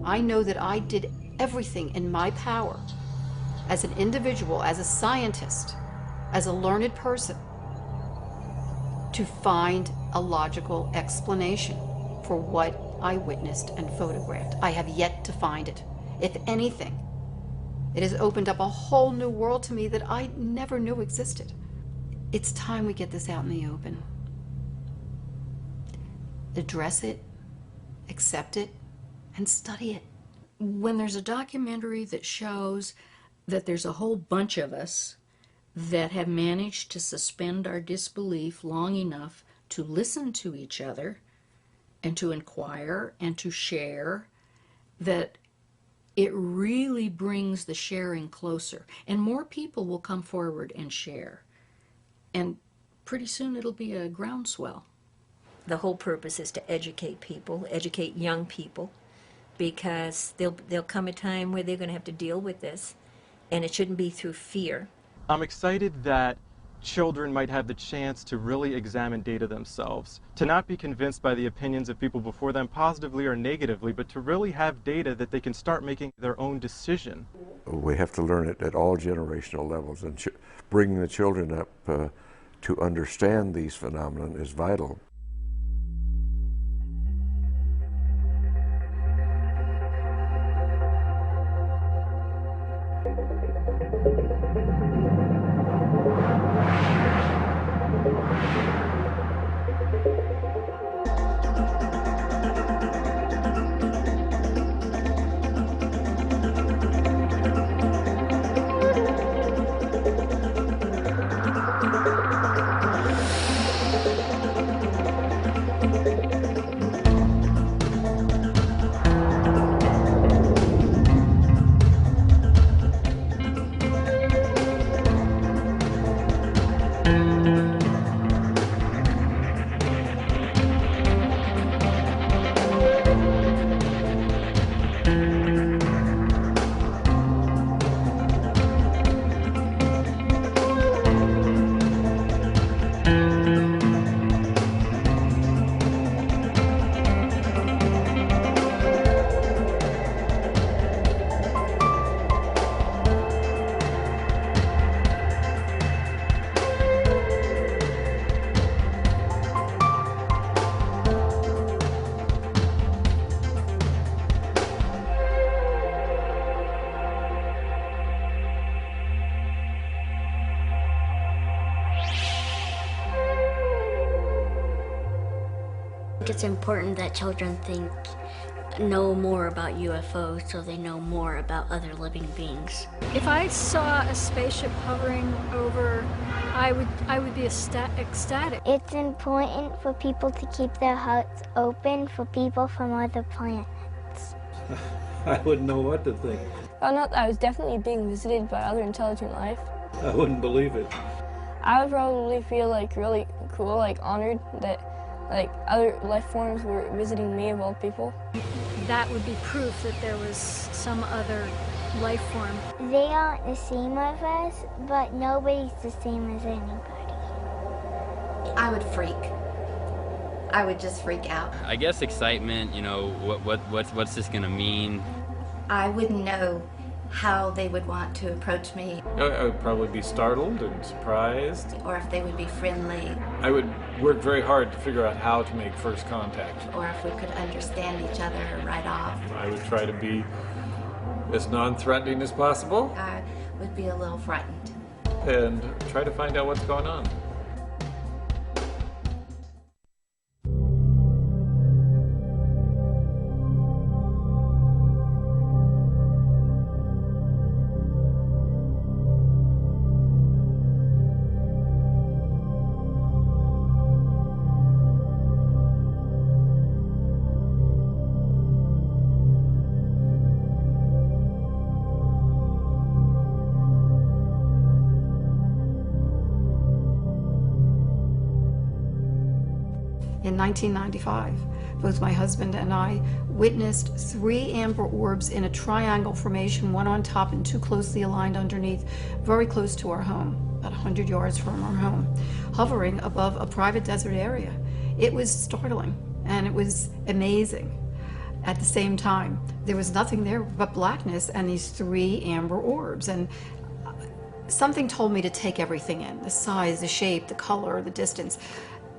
I know that I did everything in my power as an individual, as a scientist, as a learned person, to find a logical explanation for what I witnessed and photographed. I have yet to find it. If anything, it has opened up a whole new world to me that I never knew existed. It's time we get this out in the open. Address it, accept it, and study it. When there's a documentary that shows that there's a whole bunch of us that have managed to suspend our disbelief long enough to listen to each other and to inquire and to share, that it really brings the sharing closer. And more people will come forward and share. And pretty soon it'll be a groundswell. The whole purpose is to educate people, educate young people, because there'll come a time where they're going to have to deal with this, and it shouldn't be through fear. I'm excited that children might have the chance to really examine data themselves, to not be convinced by the opinions of people before them, positively or negatively, but to really have data that they can start making their own decision. We have to learn it at all generational levels, and bringing the children up to understand these phenomena is vital. It's important that children know more about UFOs so they know more about other living beings. If I saw a spaceship hovering over, I would be ecstatic. It's important for people to keep their hearts open for people from other planets. I wouldn't know what to think. Found out that I was definitely being visited by other intelligent life. I wouldn't believe it. I would probably feel like really cool, like honored that like other life forms were visiting me of all people. That would be proof that there was some other life form. They aren't the same as us, but nobody's the same as anybody. I would freak. I would just freak out. I guess excitement, you know, what's this gonna mean? I wouldn't know how they would want to approach me. I would probably be startled and surprised. Or if they would be friendly. I would work very hard to figure out how to make first contact. Or if we could understand each other right off. I would try to be as non-threatening as possible. I would be a little frightened. And try to find out what's going on. In 1995, both my husband and I witnessed 3 amber orbs in a triangle formation, one on top and 2 closely aligned underneath, very close to our home, about 100 yards from our home, hovering above a private desert area. It was startling and it was amazing. at the same time. There was nothing there but blackness and these 3 amber orbs. And something told me to take everything in, the size, the shape, the color, the distance.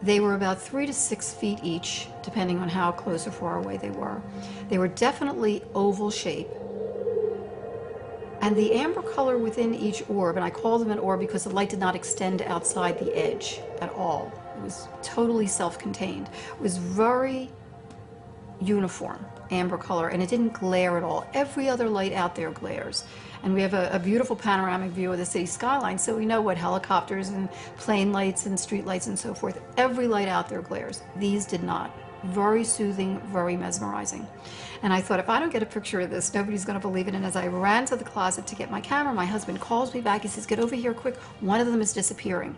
They were about 3 to 6 feet each, depending on how close or far away they were. They were definitely oval shape. And the amber color within each orb, and I call them an orb because the light did not extend outside the edge at all. It was totally self-contained. It was very uniform, amber color, and it didn't glare at all. Every other light out there glares. And we have a beautiful panoramic view of the city skyline, so we know what helicopters and plane lights and street lights and so forth. Every light out there glares. These did not. Very soothing, very mesmerizing. And I thought, if I don't get a picture of this, nobody's going to believe it. And as I ran to the closet to get my camera, my husband calls me back. He says, get over here quick. One of them is disappearing.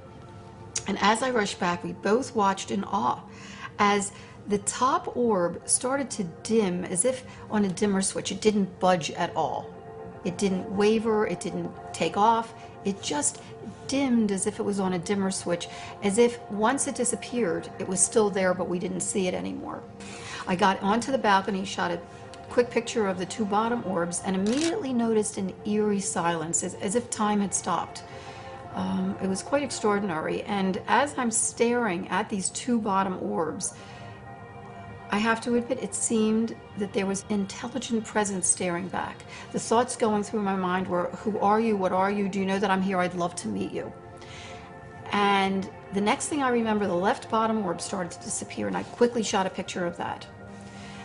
And as I rushed back, we both watched in awe as the top orb started to dim as if on a dimmer switch. It didn't budge at all. It didn't waver. It didn't take off. It just dimmed as if it was on a dimmer switch, as if once it disappeared, it was still there, but we didn't see it anymore. I got onto the balcony, shot a quick picture of the 2 bottom orbs, and immediately noticed an eerie silence, as if time had stopped. It was quite extraordinary. And as I'm staring at these 2 bottom orbs, I have to admit, it seemed that there was intelligent presence staring back. The thoughts going through my mind were, who are you? What are you? Do you know that I'm here? I'd love to meet you. And the next thing I remember, the left bottom orb started to disappear, and I quickly shot a picture of that.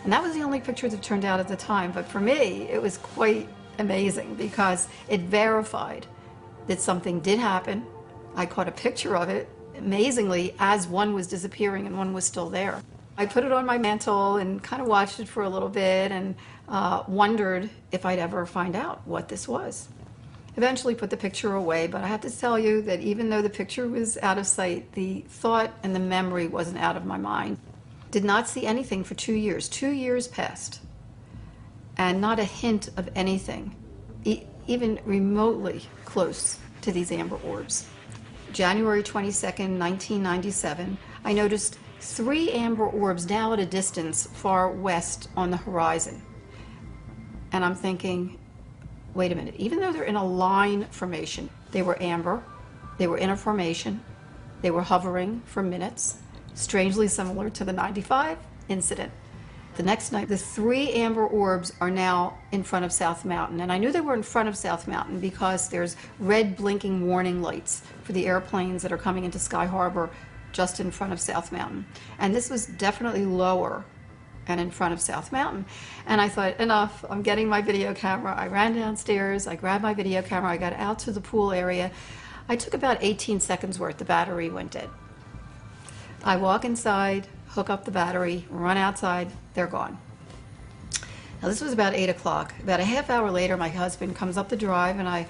And that was the only picture that turned out at the time. But for me, it was quite amazing because it verified that something did happen. I caught a picture of it, amazingly, as one was disappearing and one was still there. I put it on my mantle and kind of watched it for a little bit and wondered if I'd ever find out what this was. Eventually put the picture away, but I have to tell you that even though the picture was out of sight, the thought and the memory wasn't out of my mind. Did not see anything for 2 years. 2 years passed, and not a hint of anything, even remotely close to these amber orbs. January 22nd, 1997, I noticed 3 amber orbs now at a distance far west on the horizon. And I'm thinking, wait a minute, even though they're in a line formation, they were amber, they were in a formation, they were hovering for minutes, strangely similar to the 95 incident. The next night, the 3 amber orbs are now in front of South Mountain. And I knew they were in front of South Mountain because there's red blinking warning lights for the airplanes that are coming into Sky Harbor just in front of South Mountain. And this was definitely lower and in front of South Mountain. And I thought, enough, I'm getting my video camera. I ran downstairs, I grabbed my video camera, I got out to the pool area. I took about 18 seconds worth, the battery went dead. I walk inside, hook up the battery, run outside, they're gone. Now this was about 8 o'clock. About a half hour later, my husband comes up the drive and I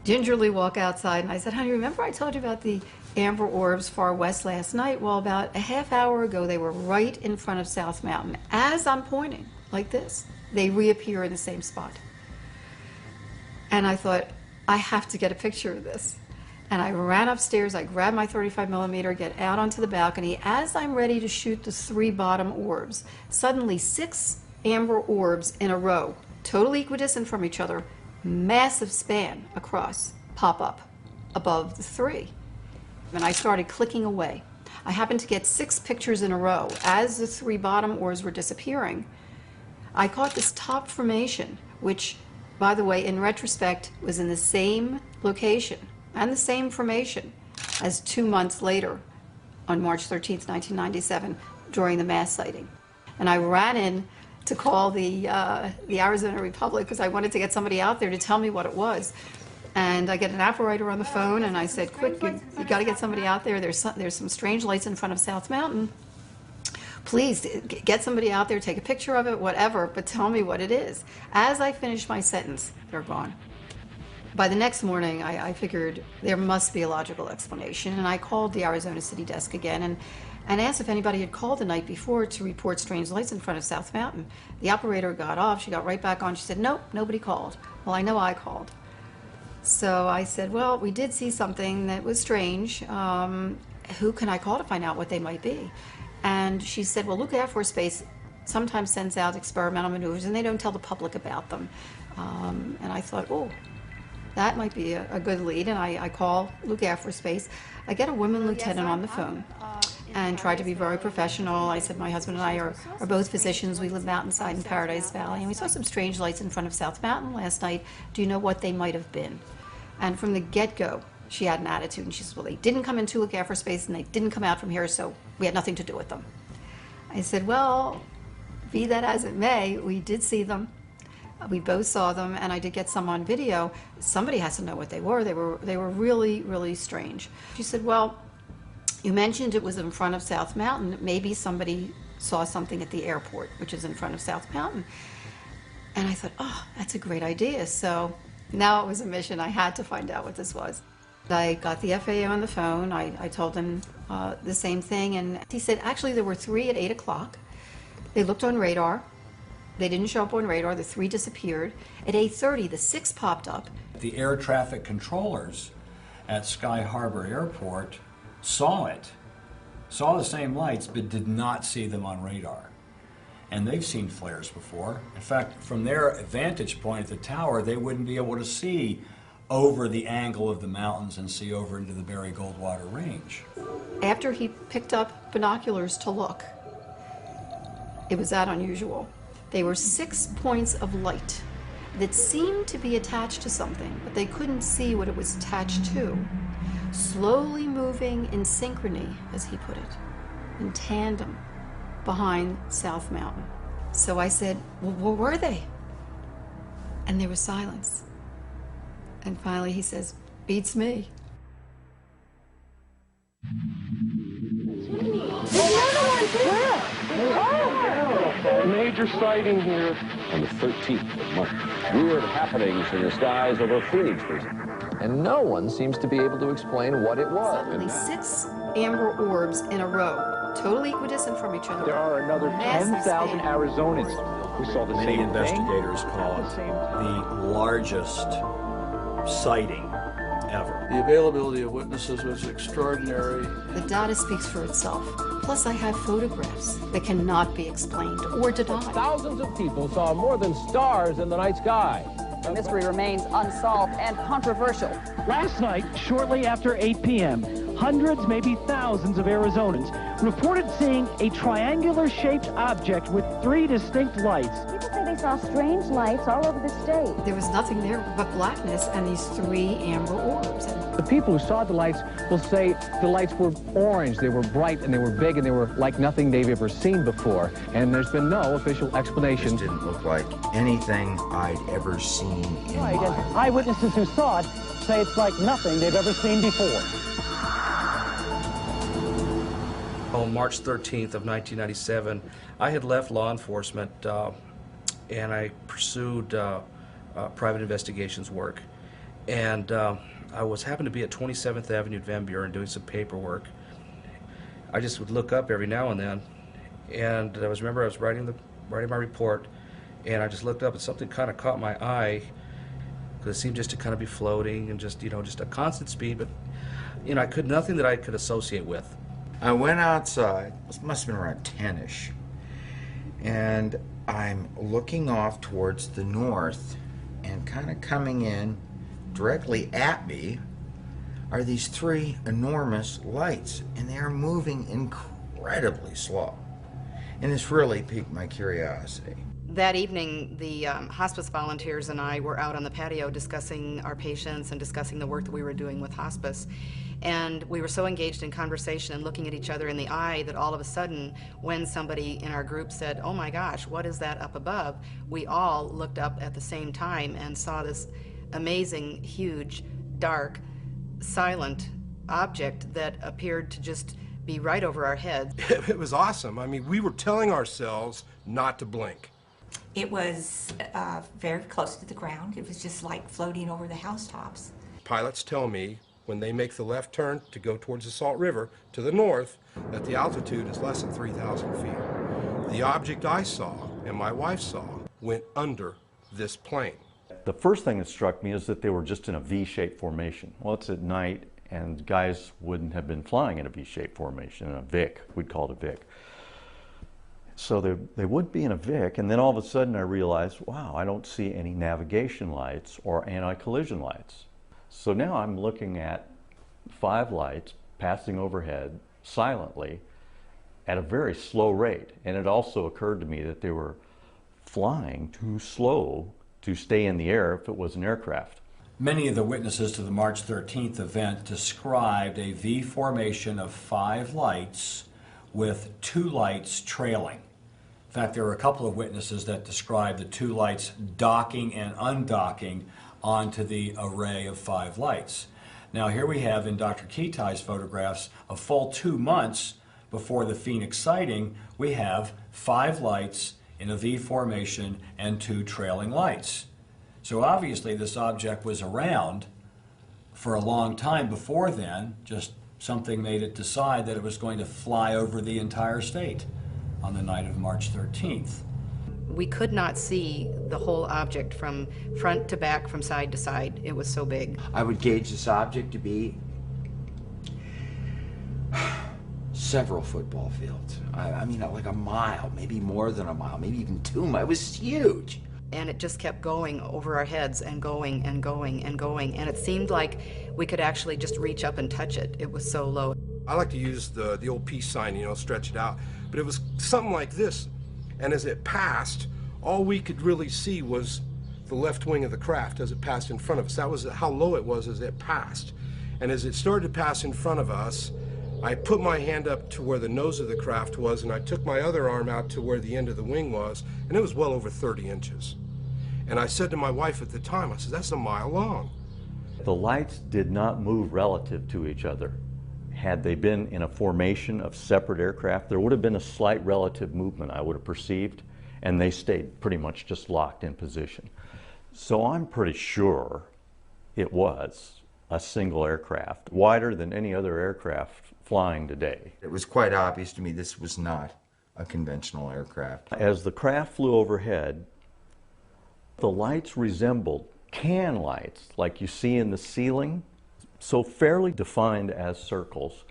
gingerly walk outside and I said, honey, remember I told you about the amber orbs far west last night? Well, about a half hour ago, they were right in front of South Mountain. As I'm pointing, like this, they reappear in the same spot. And I thought, I have to get a picture of this. And I ran upstairs, I grabbed my 35 millimeter, get out onto the balcony. As I'm ready to shoot the 3 bottom orbs, suddenly 6 amber orbs in a row, totally equidistant from each other, massive span across, pop up above the 3. And I started clicking away. I happened to get 6 pictures in a row. As the 3 bottom orbs were disappearing, I caught this top formation, which, by the way, in retrospect, was in the same location and the same formation as 2 months later on March 13th, 1997, during the mass sighting. And I ran in to call the Arizona Republic because I wanted to get somebody out there to tell me what it was. And I get an operator on the phone, and I said, quick, you got to get somebody out there. There's some strange lights in front of South Mountain. Please, get somebody out there, take a picture of it, whatever, but tell me what it is. As I finished my sentence, they're gone. By the next morning, I figured there must be a logical explanation, and I called the Arizona City desk again and asked if anybody had called the night before to report strange lights in front of South Mountain. The operator got off. She got right back on. She said, nope, nobody called. Well, I know I called. So I said, well, we did see something that was strange. Who can I call to find out what they might be? And she said, well, look at Air Force Base. sometimes sends out experimental maneuvers, and they don't tell the public about them. And I thought, oh, that might be a good lead, and I call Luke Air Force Base. I get a woman lieutenant on the phone and tried to be very professional. I said, my husband and I are both physicians. We live mountainside in Paradise Valley, and we saw some strange lights in front of South Mountain last night. Do you know what they might have been? And from the get-go, she had an attitude, and she said, well, they didn't come into Luke Air Force Base, and they didn't come out from here, so we had nothing to do with them. I said, well, be that as it may, we did see them. We both saw them, and I did get some on video. Somebody has to know what they were. They were really, really strange. She said, well, you mentioned it was in front of South Mountain. Maybe somebody saw something at the airport, which is in front of South Mountain. And I thought, oh, that's a great idea. So now it was a mission. I had to find out what this was. I got the FAA on the phone. I told him the same thing, and he said, actually, there were 3 at 8 o'clock. They looked on radar. They didn't show up on radar. The 3 disappeared. At 8:30, the 6 popped up. The air traffic controllers at Sky Harbor Airport saw it, saw the same lights, but did not see them on radar. And they've seen flares before. In fact, from their vantage point at the tower, they wouldn't be able to see over the angle of the mountains and see over into the Barry Goldwater Range. After he picked up binoculars to look, it was that unusual. They were 6 points of light that seemed to be attached to something, but they couldn't see what it was attached to. Slowly moving in synchrony, as he put it, in tandem behind South Mountain. So I said, well, where were they? And there was silence. And finally he says, beats me. Major sighting here. On the 13th of March. Weird happenings in the skies over Phoenix recently. And no one seems to be able to explain what it was. Suddenly 6 amber orbs in a row, totally equidistant from each other. There are another 10,000 Arizonans who saw the Many same investigators call it the largest sighting ever. The availability of witnesses was extraordinary. The data speaks for itself. Plus, I have photographs that cannot be explained or denied. Thousands of people saw more than stars in the night sky. The mystery remains unsolved and controversial. Last night, shortly after 8 p.m., hundreds, maybe thousands of Arizonans reported seeing a triangular-shaped object with 3 distinct lights. People say they saw strange lights all over the state. There was nothing there but blackness and these 3 amber orbs. The people who saw the lights will say the lights were orange, they were bright, and they were big, and they were like nothing they've ever seen before. And there's been no official explanation. This didn't look like anything I'd ever seen in my life. Eyewitnesses who saw it say it's like nothing they've ever seen before. On March 13th of 1997, I had left law enforcement and I pursued private investigations work. And I happened to be at 27th Avenue at Van Buren doing some paperwork. I just would look up every now and then, and I remember I was writing my report, and I just looked up and something kind of caught my eye, because it seemed just to kind of be floating and just, just a constant speed, but nothing that I could associate with. I went outside, it must have been around 10-ish, and I'm looking off towards the north, and kind of coming in directly at me are these 3 enormous lights, and they are moving incredibly slow. And this really piqued my curiosity. That evening, the hospice volunteers and I were out on the patio discussing our patients and discussing the work that we were doing with hospice. And we were so engaged in conversation and looking at each other in the eye that all of a sudden, when somebody in our group said, "Oh my gosh, what is that up above?" we all looked up at the same time and saw this amazing, huge, dark, silent object that appeared to just be right over our heads. It was awesome. I mean, we were telling ourselves not to blink. It was very close to the ground. It was just like floating over the housetops. Pilots tell me when they make the left turn to go towards the Salt River to the north that the altitude is less than 3,000 feet. The object I saw and my wife saw went under this plane. The first thing that struck me is that they were just in a V-shaped formation. Well, it's at night, and guys wouldn't have been flying in a V-shaped formation, in a VIC. We'd call it a VIC. So they would be in a VIC, and then all of a sudden I realized, wow, I don't see any navigation lights or anti-collision lights. So now I'm looking at 5 lights passing overhead silently at a very slow rate. And it also occurred to me that they were flying too slow to stay in the air if it was an aircraft. Many of the witnesses to the March 13th event described a V formation of 5 lights with 2 lights trailing. In fact, there were a couple of witnesses that described the 2 lights docking and undocking onto the array of 5 lights. Now here we have in Dr. Kitai's photographs a full 2 months before the Phoenix sighting, we have 5 lights in a V formation and 2 trailing lights. So obviously this object was around for a long time before then, just something made it decide that it was going to fly over the entire state on the night of March 13th. We could not see the whole object from front to back, from side to side. It was so big. I would gauge this object to be several football fields. I mean, like a mile, maybe more than a mile, maybe even 2 miles. It was huge. And it just kept going over our heads and going and going and going. And it seemed like we could actually just reach up and touch it. It was so low. I like to use the old peace sign, you know, stretch it out. But it was something like this. And as it passed, all we could really see was the left wing of the craft as it passed in front of us. That was how low it was as it passed. And as it started to pass in front of us, I put my hand up to where the nose of the craft was, and I took my other arm out to where the end of the wing was, and it was well over 30 inches. And I said to my wife at the time, I said, that's a mile long. The lights did not move relative to each other. Had they been in a formation of separate aircraft, there would have been a slight relative movement, I would have perceived, and they stayed pretty much just locked in position. So I'm pretty sure it was a single aircraft, wider than any other aircraft flying today. It was quite obvious to me this was not a conventional aircraft. As the craft flew overhead, the lights resembled can lights like you see in the ceiling, so fairly defined as circles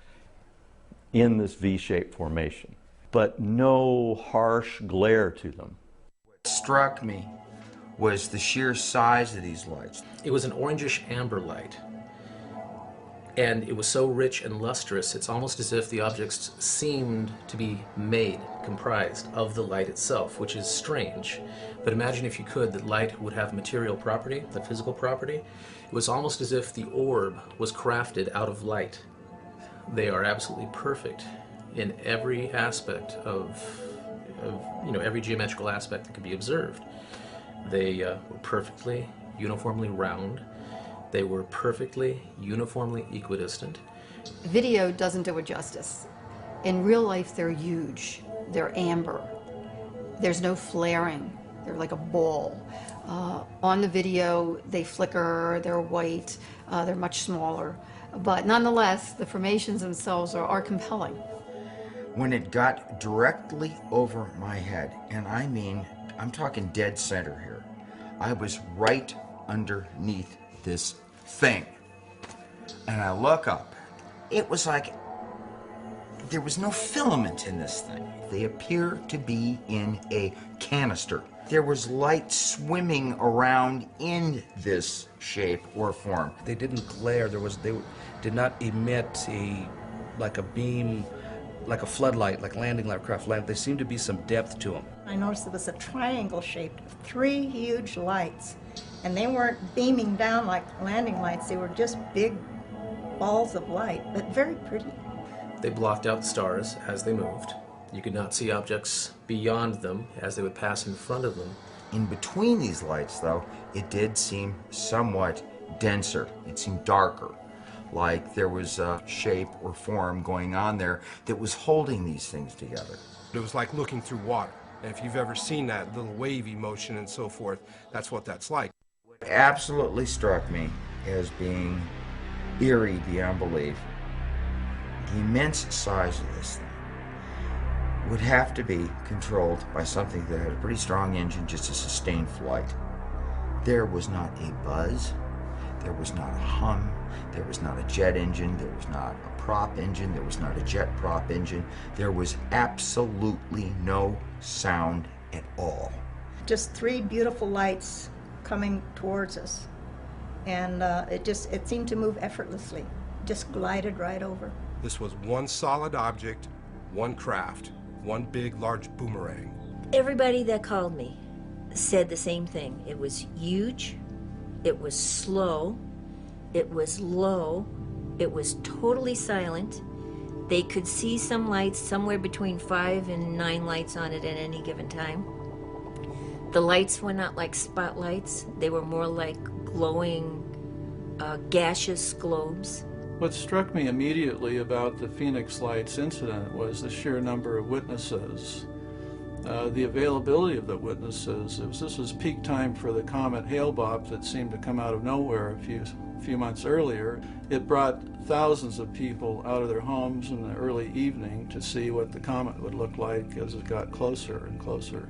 in this V-shaped formation, but no harsh glare to them. What struck me was the sheer size of these lights. It was an orangish amber light, and it was so rich and lustrous, it's almost as if the objects seemed to be made, comprised of the light itself, which is strange. But imagine if you could, that light would have material property, the physical property. It was almost as if the orb was crafted out of light. They are absolutely perfect in every aspect of every geometrical aspect that could be observed. They were perfectly, uniformly round. They were perfectly, uniformly equidistant. Video doesn't do it justice. In real life, they're huge. They're amber. There's no flaring. They're like a ball. On the video, they flicker, they're white, they're much smaller. But nonetheless, the formations themselves are compelling. When it got directly over my head, and I mean, I'm talking dead center here, I was right underneath this thing. And I look up. It was like there was no filament in this thing. They appear to be in a canister. There was light swimming around in this shape or form. They didn't glare. They did not emit like a beam, like a floodlight, like landing light craft land. There seemed to be some depth to them. I noticed it was a triangle shaped, 3 huge lights, and they weren't beaming down like landing lights. They were just big balls of light, but very pretty. They blocked out stars as they moved. You could not see objects beyond them as they would pass in front of them. In between these lights, though, it did seem somewhat denser. It seemed darker, like there was a shape or form going on there that was holding these things together. It was like looking through water. And if you've ever seen that little wavy motion and so forth, that's what that's like. What absolutely struck me as being eerie beyond belief, the immense size of this thing would have to be controlled by something that had a pretty strong engine just to sustain flight. There was not a buzz, there was not a hum, there was not a jet engine, there was not a prop engine, there was not a jet prop engine. There was absolutely no sound at all. Just three beautiful lights coming towards us. And it seemed to move effortlessly, just glided right over. This was one solid object, one craft, one big, large boomerang. Everybody that called me said the same thing. It was huge, it was slow, it was low, it was totally silent. They could see some lights, somewhere between 5 and 9 lights on it at any given time. The lights were not like spotlights, they were more like glowing, gaseous globes. What struck me immediately about the Phoenix Lights incident was the sheer number of witnesses. The availability of the witnesses. This was peak time for the comet Hale-Bopp that seemed to come out of nowhere a few months earlier. It brought thousands of people out of their homes in the early evening to see what the comet would look like as it got closer and closer.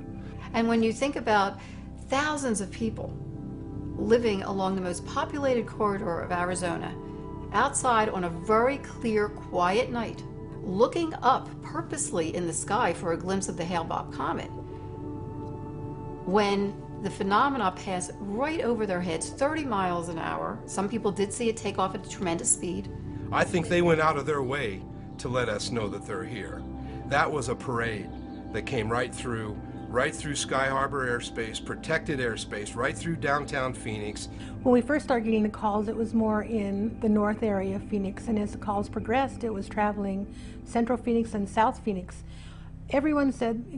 And when you think about thousands of people living along the most populated corridor of Arizona, outside on a very clear, quiet night, looking up purposely in the sky for a glimpse of the Hale-Bopp comet, when the phenomena passed right over their heads, 30 miles an hour. Some people did see it take off at a tremendous speed. I think they went out of their way to let us know that they're here. That was a parade that came right through Sky Harbor airspace, protected airspace, right through downtown Phoenix. When we first started getting the calls, it was more in the north area of Phoenix, and as the calls progressed, it was traveling central Phoenix and south Phoenix. Everyone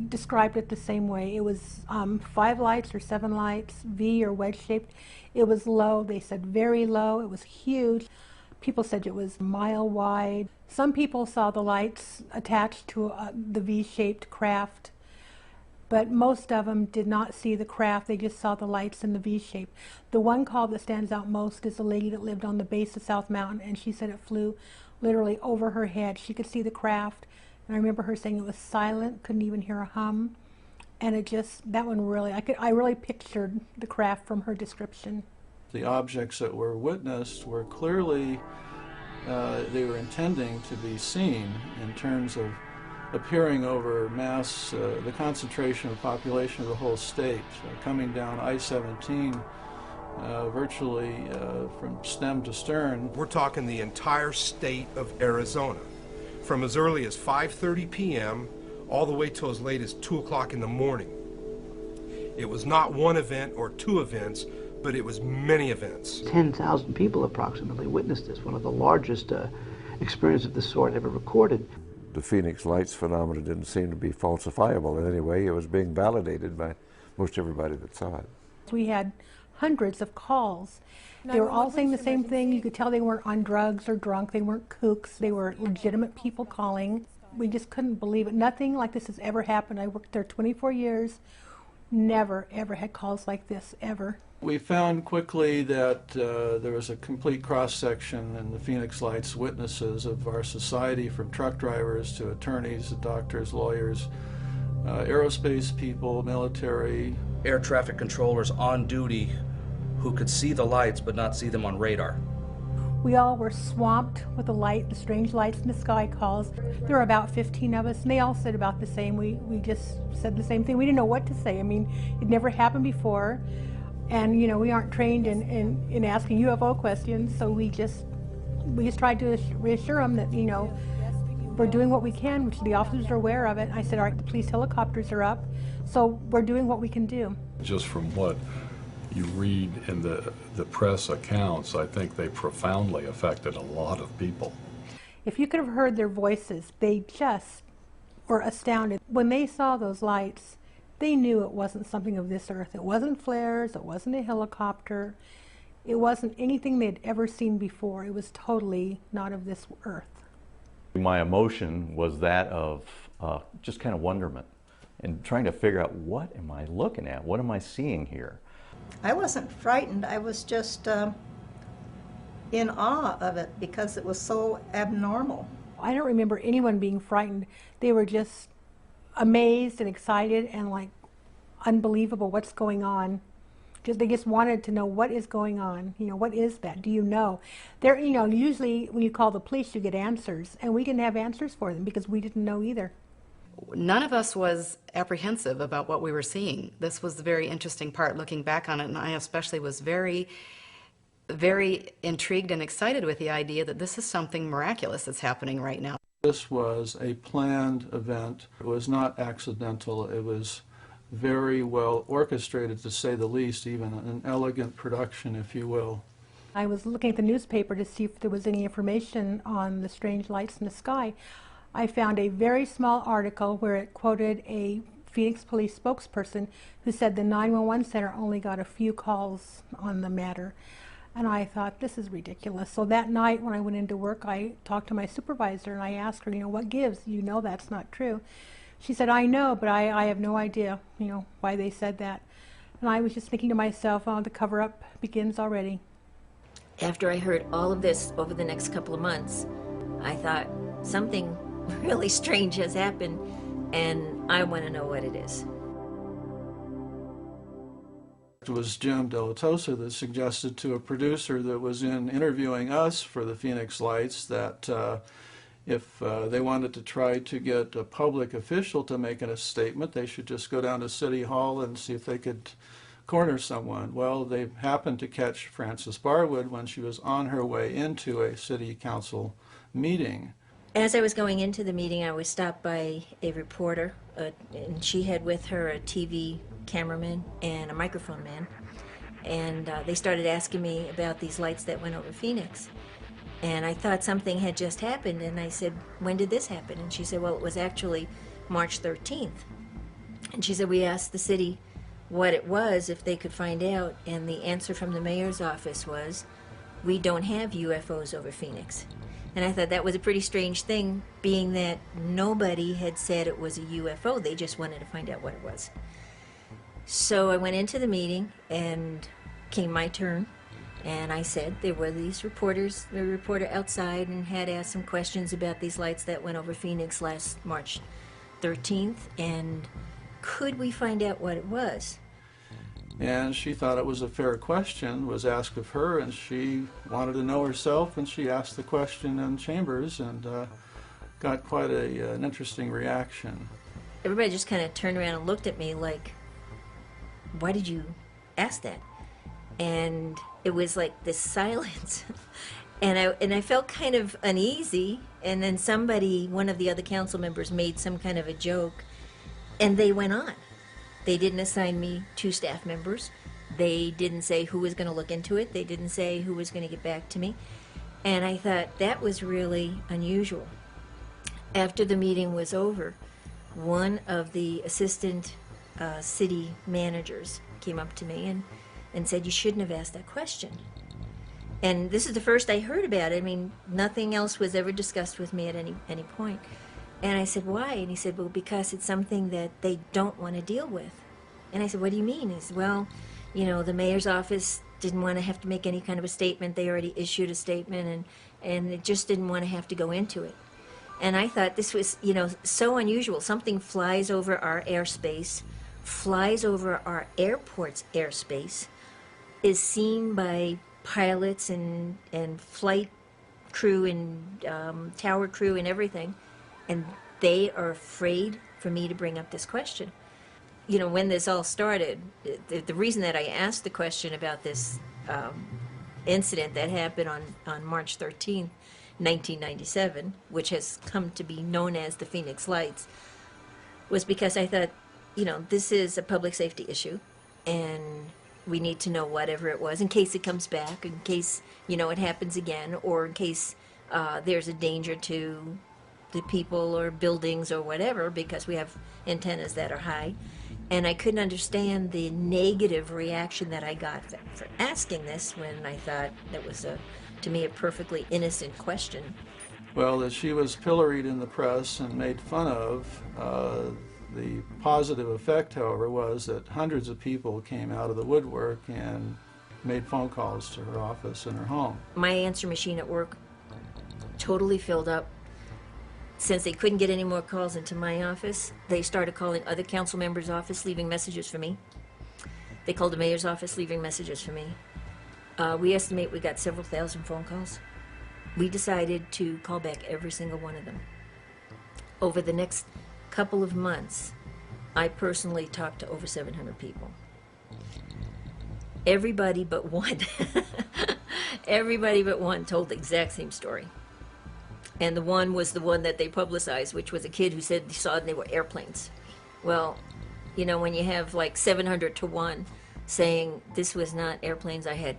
described it the same way. It was 5 lights or 7 lights, V or wedge-shaped. It was low. They said very low. It was huge. People said it was a mile wide. Some people saw the lights attached to the V-shaped craft, but most of them did not see the craft. They just saw the lights in the V-shape. The one call that stands out most is a lady that lived on the base of South Mountain, and she said it flew literally over her head. She could see the craft, and I remember her saying it was silent, couldn't even hear a hum, and that one really, I really pictured the craft from her description. The objects that were witnessed were clearly, they were intending to be seen in terms of appearing over mass, the concentration of population of the whole state, coming down I-17 virtually from stem to stern. We're talking the entire state of Arizona, from as early as 5:30 p.m. all the way till as late as 2 o'clock in the morning. It was not one event or 2 events, but it was many events. 10,000 people approximately witnessed this, one of the largest experiences of this sort ever recorded. The Phoenix Lights phenomena didn't seem to be falsifiable in any way. It was being validated by most everybody that saw it. We had hundreds of calls. They were all saying the same thing. You could tell they weren't on drugs or drunk. They weren't kooks. They were legitimate people calling. We just couldn't believe it. Nothing like this has ever happened. I worked there 24 years. Never, ever had calls like this, ever. We found quickly that there was a complete cross-section in the Phoenix Lights witnesses of our society, from truck drivers to attorneys, doctors, lawyers, aerospace people, military. Air traffic controllers on duty who could see the lights but not see them on radar. We all were swamped with the strange lights in the sky calls. There were about 15 of us, and they all said about the same. We just said the same thing. We didn't know what to say. I mean, it never happened before. And, you know, we aren't trained in asking UFO questions, so we just tried to reassure them that, you know, we're doing what we can, which the officers are aware of it. I said, all right, the police helicopters are up, so we're doing what we can do. Just from what you read in the press accounts, I think they profoundly affected a lot of people. If you could have heard their voices, they just were astounded. When they saw those lights, they knew it wasn't something of this earth. It wasn't flares, it wasn't a helicopter, it wasn't anything they'd ever seen before. It was totally not of this earth. My emotion was that of just kind of wonderment and trying to figure out, what am I looking at? What am I seeing here? I wasn't frightened. I was just in awe of it because it was so abnormal. I don't remember anyone being frightened. They were just amazed and excited and like unbelievable, what's going on. They just wanted to know what is going on. You know, what is that? Do you know? There, you know, usually when you call the police, you get answers, and we didn't have answers for them because we didn't know either. none of us was apprehensive about what we were seeing. This was the very interesting part looking back on it, and I especially was very, very intrigued and excited with the idea that this is something miraculous that's happening right now. This was a planned event. It was not accidental. It was very well orchestrated, to say the least, even an elegant production, if you will. I was looking at the newspaper to see if there was any information on the strange lights in the sky. I found a very small article where it quoted a Phoenix police spokesperson who said the 911 center only got a few calls on the matter. And I thought, this is ridiculous. So that night when I went into work, I talked to my supervisor and I asked her, what gives? You know that's not true. She said, I know, but I have no idea, why they said that. And I was just thinking to myself, oh, the cover-up begins already. After I heard all of this over the next couple of months, I thought something really strange has happened, and I want to know what it is. It was Jim Delatosa that suggested to a producer that was interviewing us for the Phoenix Lights that if they wanted to try to get a public official to make a statement, they should just go down to City Hall and see if they could corner someone. Well, they happened to catch Frances Barwood when she was on her way into a city council meeting. As I was going into the meeting, I was stopped by a reporter, and she had with her a TV cameraman and a microphone man, and they started asking me about these lights that went over Phoenix. And I thought something had just happened, and I said, when did this happen? And she said, well, it was actually March 13th. And she said, we asked the city what it was, if they could find out, and the answer from the mayor's office was, we don't have UFOs over Phoenix. And I thought that was a pretty strange thing, being that nobody had said it was a UFO. They just wanted to find out what it was. So I went into the meeting, and came my turn, and I said there were these reporters, the reporter outside, and had asked some questions about these lights that went over Phoenix last March 13th, and could we find out what it was? And she thought it was a fair question, was asked of her, and she wanted to know herself, and she asked the question in chambers and got quite an interesting reaction. Everybody just kind of turned around and looked at me like, why did you ask that? And it was like this silence. And I felt kind of uneasy, and then one of the other council members made some kind of a joke, and they went on. They didn't assign me 2 staff members. They didn't say who was going to look into it. They didn't say who was going to get back to me. And I thought that was really unusual. After the meeting was over, one of the assistant city managers came up to me and said, you shouldn't have asked that question. And this is the first I heard about it. I mean, nothing else was ever discussed with me at any point. And I said, why? And he said, well, because it's something that they don't want to deal with. And I said, what do you mean? He said, well, the mayor's office didn't want to have to make any kind of a statement. They already issued a statement, and it just didn't want to have to go into it. And I thought this was, so unusual. Something flies over our airspace, flies over our airport's airspace, is seen by pilots and flight crew and tower crew and everything, and they are afraid for me to bring up this question. When this all started, the reason that I asked the question about this incident that happened on March 13th, 1997, which has come to be known as the Phoenix Lights, was because I thought, this is a public safety issue, and we need to know whatever it was in case it comes back, in case, it happens again, or in case there's a danger to the people or buildings or whatever, because we have antennas that are high. And I couldn't understand the negative reaction that I got for asking this, when I thought that was, to me, a perfectly innocent question. Well, that she was pilloried in the press and made fun of. The positive effect, however, was that hundreds of people came out of the woodwork and made phone calls to her office and her home. My answer machine at work totally filled up. Since they couldn't get any more calls into my office, they started calling other council members' office, leaving messages for me. They called the mayor's office, leaving messages for me. We estimate we got several thousand phone calls. We decided to call back every single one of them. Over the next couple of months, I personally talked to over 700 people. Everybody but one, everybody but one told the exact same story. And the one was the one that they publicized, which was a kid who said he saw it and they were airplanes. Well, you know, when you have like 700 to 1 saying this was not airplanes, I had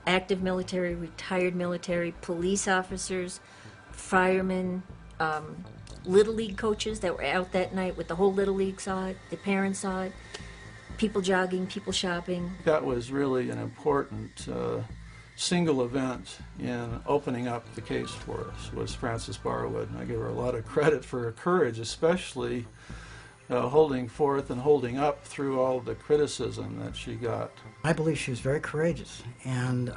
active military, retired military, police officers, firemen, Little League coaches that were out that night with the whole Little League saw it, the parents saw it, people jogging, people shopping. That was really an important single event in opening up the case for us, was Frances Barwood. And I give her a lot of credit for her courage, especially holding forth and holding up through all the criticism that she got. I believe she was very courageous, and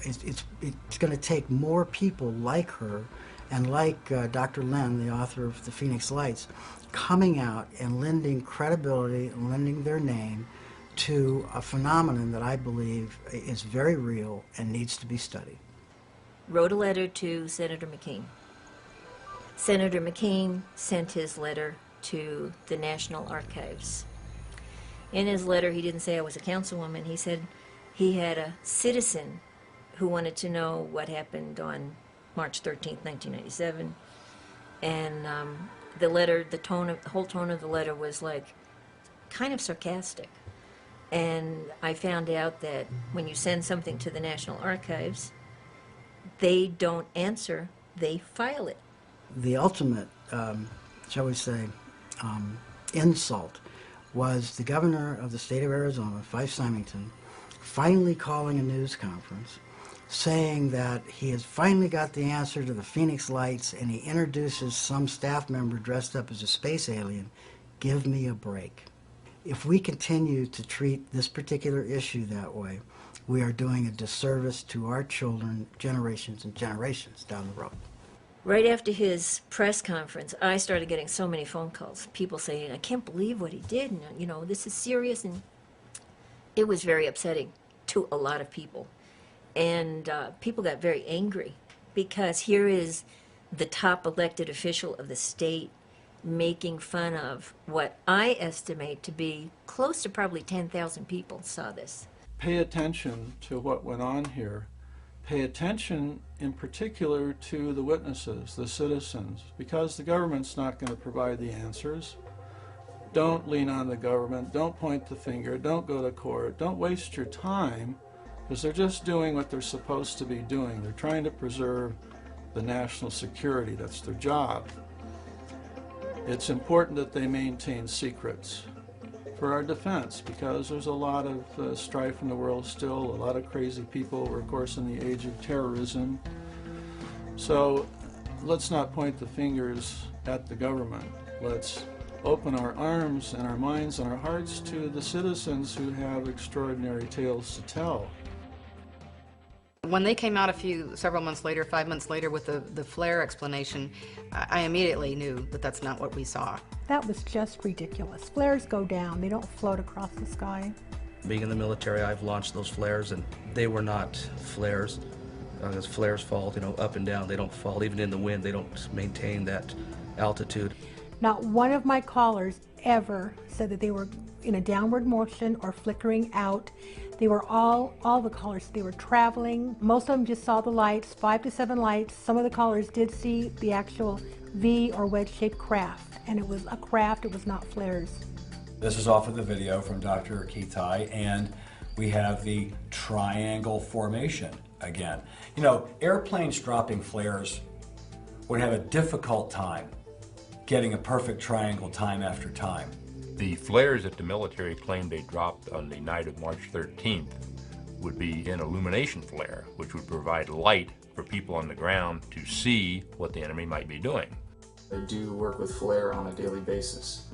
it's going to take more people like her and like Dr. Lin, the author of The Phoenix Lights, coming out and lending credibility and lending their name to a phenomenon that I believe is very real and needs to be studied. Wrote a letter to Senator McCain. Senator McCain sent his letter to the National Archives. In his letter, he didn't say I was a councilwoman. He said he had a citizen who wanted to know what happened on March 13th, 1997. And the letter, the whole tone of the letter was like kind of sarcastic. And I found out that when you send something to the National Archives, they don't answer, they file it. The ultimate, shall we say, insult was the governor of the state of Arizona, Fife Symington, finally calling a news conference saying that he has finally got the answer to the Phoenix Lights, and he introduces some staff member dressed up as a space alien. Give me a break. If we continue to treat this particular issue that way, we are doing a disservice to our children, generations and generations down the road. Right after his press conference, I started getting so many phone calls. People saying, I can't believe what he did, and, you know, this is serious. And it was very upsetting to a lot of people. And people got very angry because here is the top elected official of the state making fun of what I estimate to be close to probably 10,000 people saw this. Pay attention to what went on here. Pay attention in particular to the witnesses, the citizens, because the government's not going to provide the answers. Don't lean on the government. Don't point the finger. Don't go to court. Don't waste your time, because they're just doing what they're supposed to be doing. They're trying to preserve the national security. That's their job. It's important that they maintain secrets for our defense, because there's a lot of strife in the world still, a lot of crazy people. We're, of course, in the age of terrorism. So let's not point the fingers at the government. Let's open our arms and our minds and our hearts to the citizens who have extraordinary tales to tell. When they came out several months later, 5 months later, with the flare explanation, I immediately knew that that's not what we saw. That was just ridiculous. Flares go down, they don't float across the sky. Being in the military, I've launched those flares, and they were not flares. As flares fall, you know, up and down, they don't fall. Even in the wind, they don't maintain that altitude. Not one of my callers ever said that they were in a downward motion or flickering out. They were all the callers, they were traveling. Most of them just saw the lights, 5 to 7 lights. Some of the callers did see the actual V or wedge-shaped craft, and it was a craft, it was not flares. This is off of the video from Dr. Kitai, and we have the triangle formation again. You know, airplanes dropping flares would have a difficult time getting a perfect triangle time after time. The flares that the military claimed they dropped on the night of March 13th would be an illumination flare, which would provide light for people on the ground to see what the enemy might be doing. I do work with flare on a daily basis.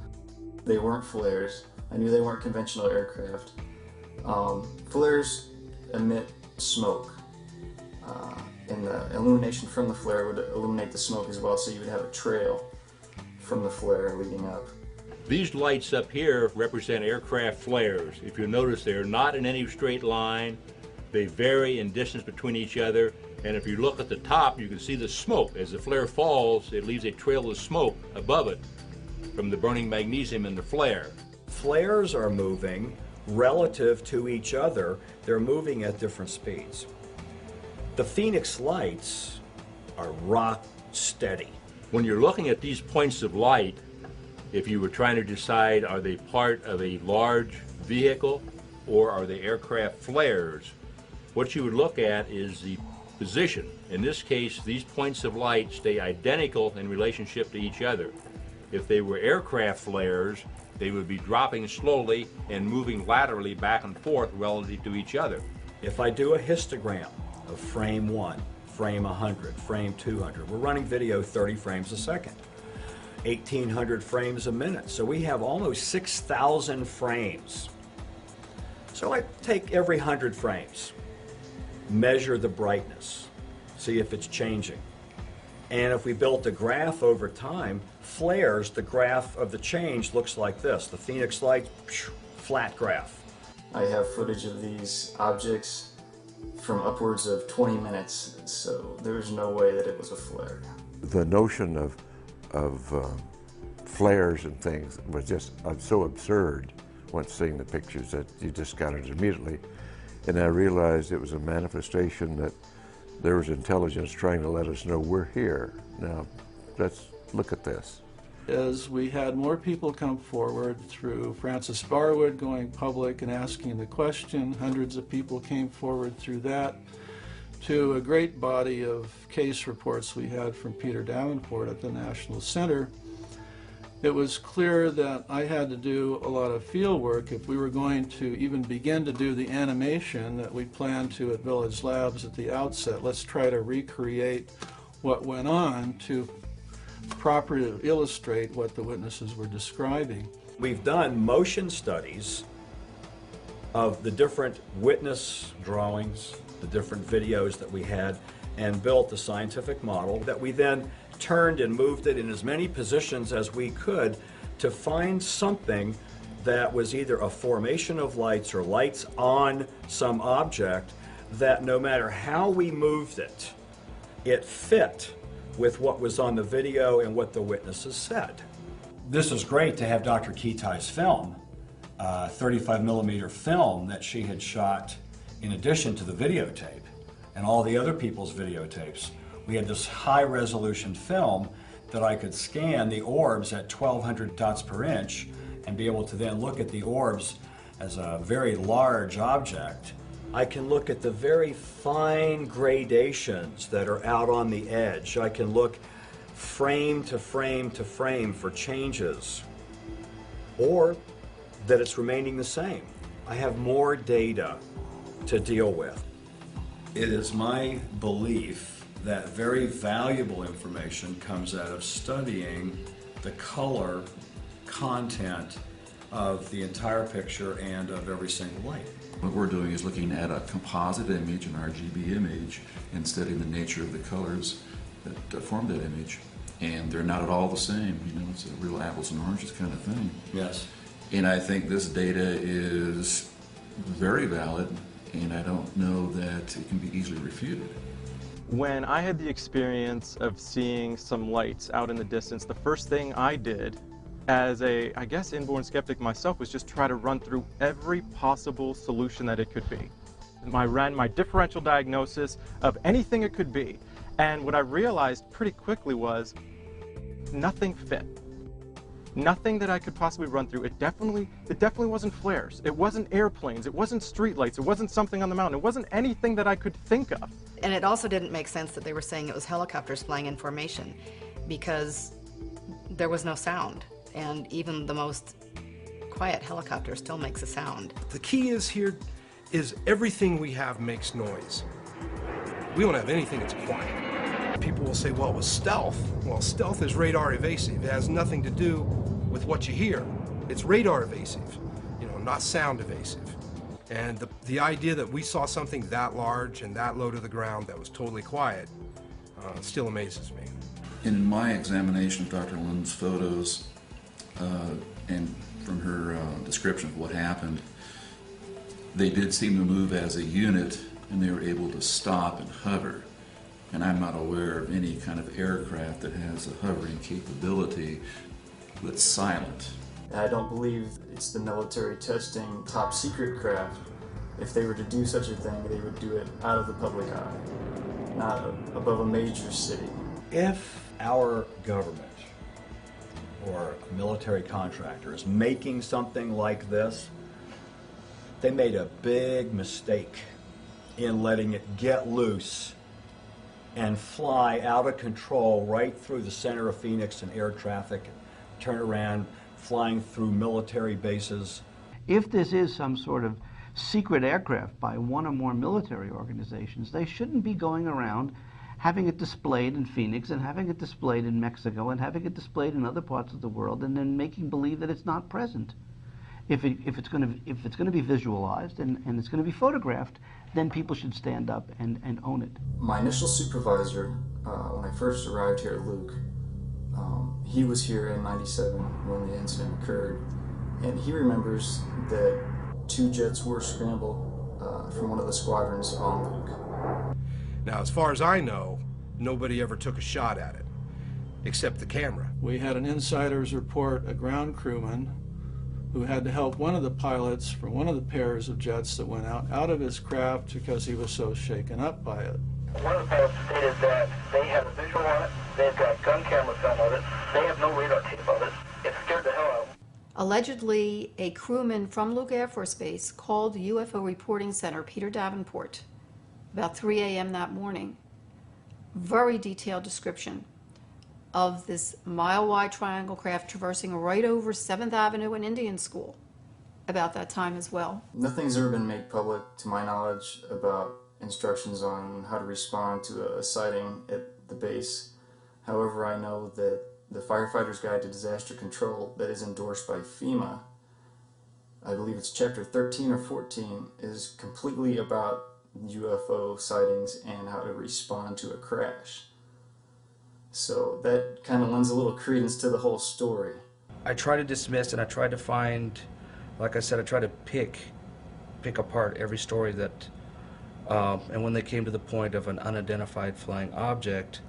They weren't flares. I knew they weren't conventional aircraft. Flares emit smoke, and the illumination from the flare would illuminate the smoke as well, so you would have a trail from the flare leading up. These lights up here represent aircraft flares. If you notice, they're not in any straight line. They vary in distance between each other. And if you look at the top, you can see the smoke. As the flare falls, it leaves a trail of smoke above it. from the burning magnesium in the flare. Flares are moving relative to each other. They're moving at different speeds. The Phoenix lights are rock steady. When you're looking at these points of light, if you were trying to decide are they part of a large vehicle or are they aircraft flares, what you would look at is the position. In this case, these points of light stay identical in relationship to each other. If they were aircraft flares, they would be dropping slowly and moving laterally back and forth relative to each other. If I do a histogram of frame 1, frame 100, frame 200, we're running video 30 frames a second, 1,800 frames a minute. So we have almost 6,000 frames. So I take every 100 frames, measure the brightness, see if it's changing. And if we built a graph over time, flares, the graph of the change looks like this. The Phoenix light, flat graph. I have footage of these objects from upwards of 20 minutes, so there's no way that it was a flare. The notion of flares and things was just so absurd once seeing the pictures that you discounted it immediately. And I realized it was a manifestation that there was intelligence trying to let us know we're here. Now, let's look at this. As we had more people come forward through Francis Barwood going public and asking the question, hundreds of people came forward through that, to a great body of case reports we had from Peter Davenport at the National Center. It was clear that I had to do a lot of field work if we were going to even begin to do the animation that we planned to at Village Labs at the outset. Let's try to recreate what went on to properly illustrate what the witnesses were describing. We've done motion studies of the different witness drawings, the different videos that we had, and built a scientific model that we then turned and moved it in as many positions as we could to find something that was either a formation of lights or lights on some object that no matter how we moved it, it fit with what was on the video and what the witnesses said. This is great to have Dr. Kitai's film, 35 millimeter film that she had shot in addition to the videotape and all the other people's videotapes. We had this high resolution film that I could scan the orbs at 1200 dots per inch and be able to then look at the orbs as a very large object. I can look at the very fine gradations that are out on the edge. I can look frame to frame to frame for changes, or that it's remaining the same. I have more data to deal with. It is my belief that very valuable information comes out of studying the color content of the entire picture and of every single light. What we're doing is looking at a composite image, an RGB image, and studying the nature of the colors that form that image. And they're not at all the same. You know, it's a real apples and oranges kind of thing. Yes. And I think this data is very valid, and I don't know that it can be easily refuted. When I had the experience of seeing some lights out in the distance, the first thing I did as a, I guess, inborn skeptic myself was just try to run through every possible solution that it could be. I ran my differential diagnosis of anything it could be. And what I realized pretty quickly was nothing fit. Nothing that I could possibly run through. It definitely wasn't flares. It wasn't airplanes. It wasn't streetlights. It wasn't something on the mountain. It wasn't anything that I could think of. And it also didn't make sense that they were saying it was helicopters flying in formation, because there was no sound. And even the most quiet helicopter still makes a sound. The key is here is everything we have makes noise. We don't have anything that's quiet. People will say, well, it was stealth. Well, stealth is radar evasive. It has nothing to do with what you hear. It's radar evasive, you know, not sound evasive. And the idea that we saw something that large and that low to the ground that was totally quiet still amazes me. In my examination of Dr. Lynn's photos and from her description of what happened, they did seem to move as a unit, and they were able to stop and hover. And I'm not aware of any kind of aircraft that has a hovering capability that's silent. I don't believe it's the military testing top secret craft. If they were to do such a thing, they would do it out of the public eye, not above a major city. If our government or a military contractor is making something like this, they made a big mistake in letting it get loose and fly out of control right through the center of Phoenix and air traffic, turn around, flying through military bases. If this is some sort of secret aircraft by one or more military organizations, they shouldn't be going around having it displayed in Phoenix and having it displayed in Mexico and having it displayed in other parts of the world and then making believe that it's not present. If it's going to be visualized and it's going to be photographed, then people should stand up and own it. My initial supervisor, when I first arrived here at Luke, he was here in '97 when the incident occurred, and he remembers that 2 jets were scrambled from one of the squadrons on Luke. Now, as far as I know, nobody ever took a shot at it, except the camera. We had an insider's report, a ground crewman, who had to help one of the pilots from one of the pairs of jets that went out of his craft because he was so shaken up by it. One of the pilots stated that they have a visual on it, they've got gun camera film of it, they have no radar tape of it. It scared the hell out of them. Allegedly, a crewman from Luke Air Force Base called the UFO Reporting Center, Peter Davenport, about 3 a.m. that morning. Very detailed description of this mile-wide triangle craft traversing right over 7th Avenue and Indian School about that time as well. Nothing's ever been made public, to my knowledge, about instructions on how to respond to a sighting at the base. However, I know that the Firefighter's Guide to Disaster Control that is endorsed by FEMA, I believe it's chapter 13 or 14, is completely about UFO sightings and how to respond to a crash. So that kind of lends a little credence to the whole story. I try to dismiss and I try to find, like I said, I try to pick apart every story that, and when they came to the point of an unidentified flying object,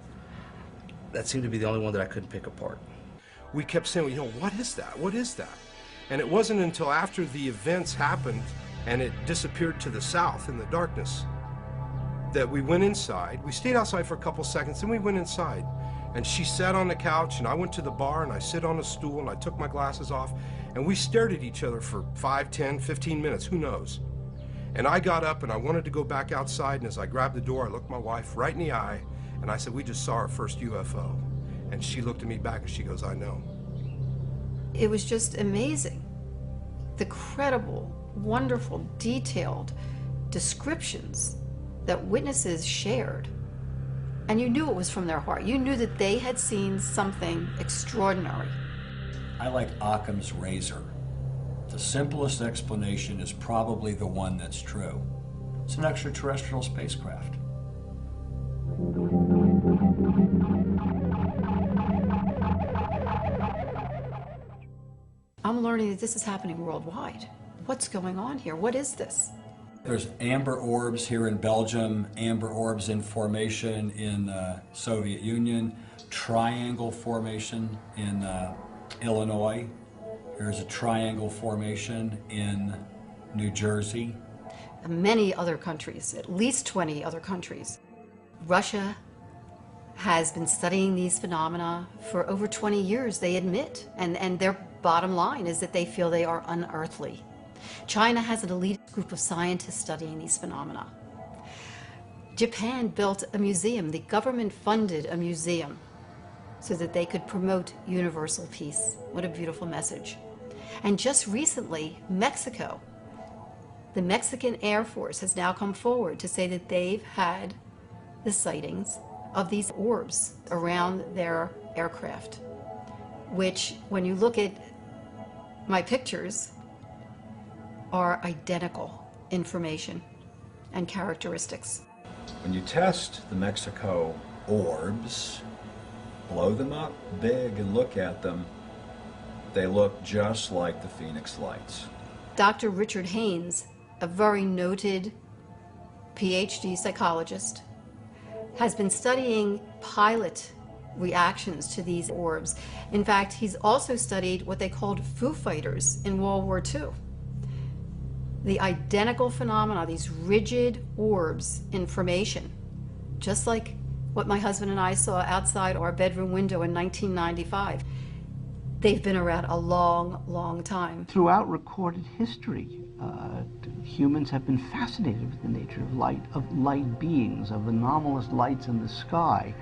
that seemed to be the only one that I couldn't pick apart. We kept saying, you know, what is that? What is that? And it wasn't until after the events happened and it disappeared to the south in the darkness that we went inside. We stayed outside for a couple seconds, then we went inside. And she sat on the couch, and I went to the bar, and I sit on a stool, and I took my glasses off, and we stared at each other for 5, 10, 15 minutes, who knows? And I got up, and I wanted to go back outside, and as I grabbed the door, I looked my wife right in the eye, and I said, we just saw our first UFO. And she looked at me back, and she goes, I know. It was just amazing. The credible, wonderful, detailed descriptions that witnesses shared. And you knew it was from their heart. You knew that they had seen something extraordinary. I like Occam's razor. The simplest explanation is probably the one that's true. It's an extraterrestrial spacecraft. I'm learning that this is happening worldwide. What's going on here? What is this? There's amber orbs here in Belgium, amber orbs in formation in the Soviet Union, triangle formation in Illinois. There's a triangle formation in New Jersey. Many other countries, at least 20 other countries. Russia has been studying these phenomena for over 20 years, they admit, and their bottom line is that they feel they are unearthly. China has an elite group of scientists studying these phenomena. Japan built a museum. The government funded a museum so that they could promote universal peace. What a beautiful message. And just recently, Mexico, the Mexican Air Force has now come forward to say that they've had the sightings of these orbs around their aircraft, which, when you look at my pictures, are identical information and characteristics. When you test the Mexico orbs, blow them up big and look at them, they look just like the Phoenix lights. Dr. Richard Haynes, a very noted PhD psychologist, has been studying pilot reactions to these orbs. In fact, he's also studied what they called Foo Fighters in World War II. The identical phenomena, these rigid orbs in formation, just like what my husband and I saw outside our bedroom window in 1995. They've been around a long, long time. Throughout recorded history, humans have been fascinated with the nature of light beings, of anomalous lights in the sky,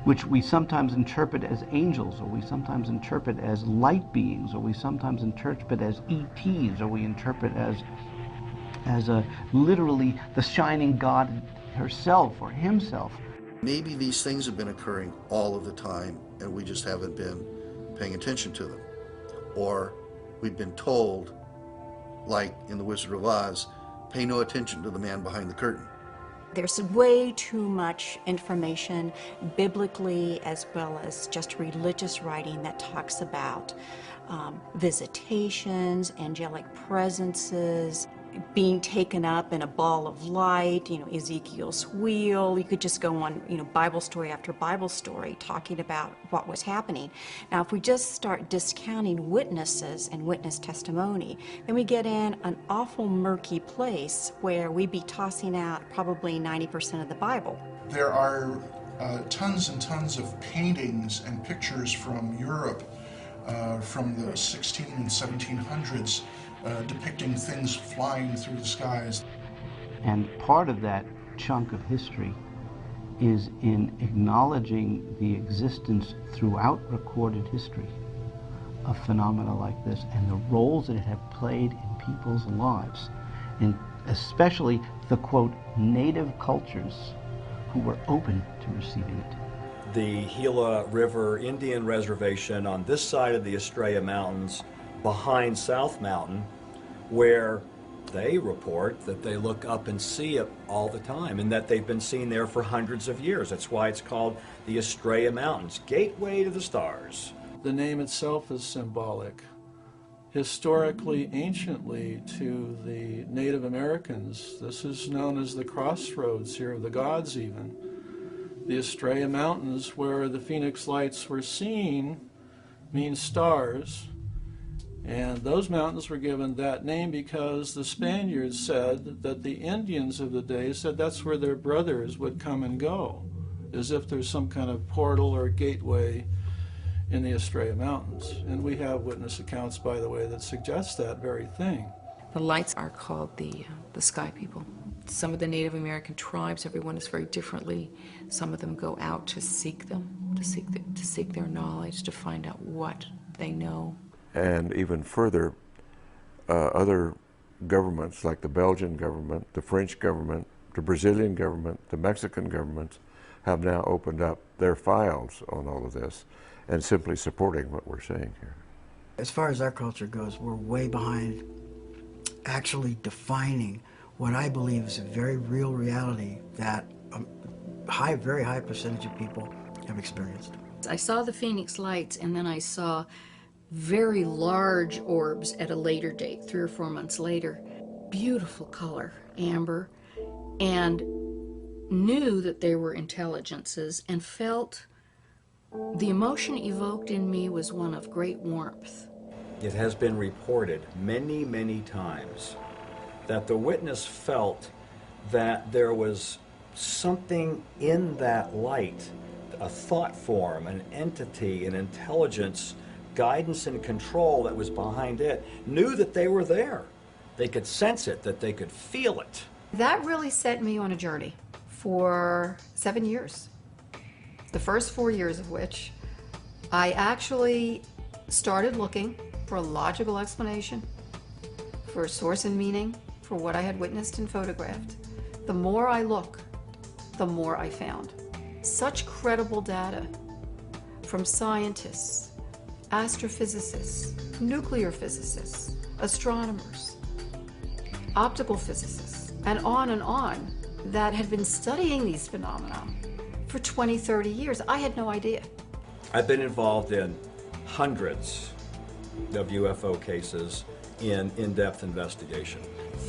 which we sometimes interpret as angels, or we sometimes interpret as light beings, or we sometimes interpret as ETs, or we interpret as literally the shining God herself or himself. Maybe these things have been occurring all of the time and we just haven't been paying attention to them. Or we've been told, like in The Wizard of Oz, pay no attention to the man behind the curtain. There's way too much information biblically as well as just religious writing that talks about visitations, angelic presences, being taken up in a ball of light, Ezekiel's wheel. You could just go on, Bible story after Bible story talking about what was happening. Now, if we just start discounting witnesses and witness testimony, then we get in an awful murky place where we'd be tossing out probably 90% of the Bible. There are tons and tons of paintings and pictures from Europe from the 16 and 1700s depicting things flying through the skies. And part of that chunk of history is in acknowledging the existence throughout recorded history of phenomena like this and the roles that it have played in people's lives, and especially the, quote, native cultures who were open to receiving it. The Gila River Indian Reservation on this side of the Estrella Mountains behind South Mountain, where they report that they look up and see it all the time and that they've been seen there for hundreds of years. That's why it's called the Estrella Mountains, gateway to the stars. The name itself is symbolic. Historically, anciently, to the Native Americans, this is known as the crossroads here of the gods even. The Estrella Mountains, where the Phoenix Lights were seen, means stars. And those mountains were given that name because the Spaniards said that the Indians of the day said that's where their brothers would come and go, as if there's some kind of portal or gateway in the Estrella Mountains. And we have witness accounts, by the way, that suggest that very thing. The lights are called the Sky People. Some of the Native American tribes, everyone is very differently. Some of them go out to seek them, to seek their knowledge, to find out what they know. And even further, other governments like the Belgian government, the French government, the Brazilian government, the Mexican governments have now opened up their files on all of this and simply supporting what we're saying here. As far as our culture goes, we're way behind actually defining what I believe is a very real reality that a very high percentage of people have experienced. I saw the Phoenix Lights, and then I saw very large orbs at a later date, 3 or 4 months later. Beautiful color, amber, and knew that they were intelligences and felt the emotion evoked in me was one of great warmth. It has been reported many, many times that the witness felt that there was something in that light, a thought form, an entity, an intelligence, guidance and control that was behind it, knew that they were there. They could sense it, that they could feel it. That really set me on a journey for 7 years. The first 4 years of which I actually started looking for a logical explanation, for a source and meaning for what I had witnessed and photographed. The more I looked, the more I found. Such credible data from scientists, astrophysicists, nuclear physicists, astronomers, optical physicists, and on, that had been studying these phenomena for 20, 30 years. I had no idea. I've been involved in hundreds of UFO cases in in-depth investigation.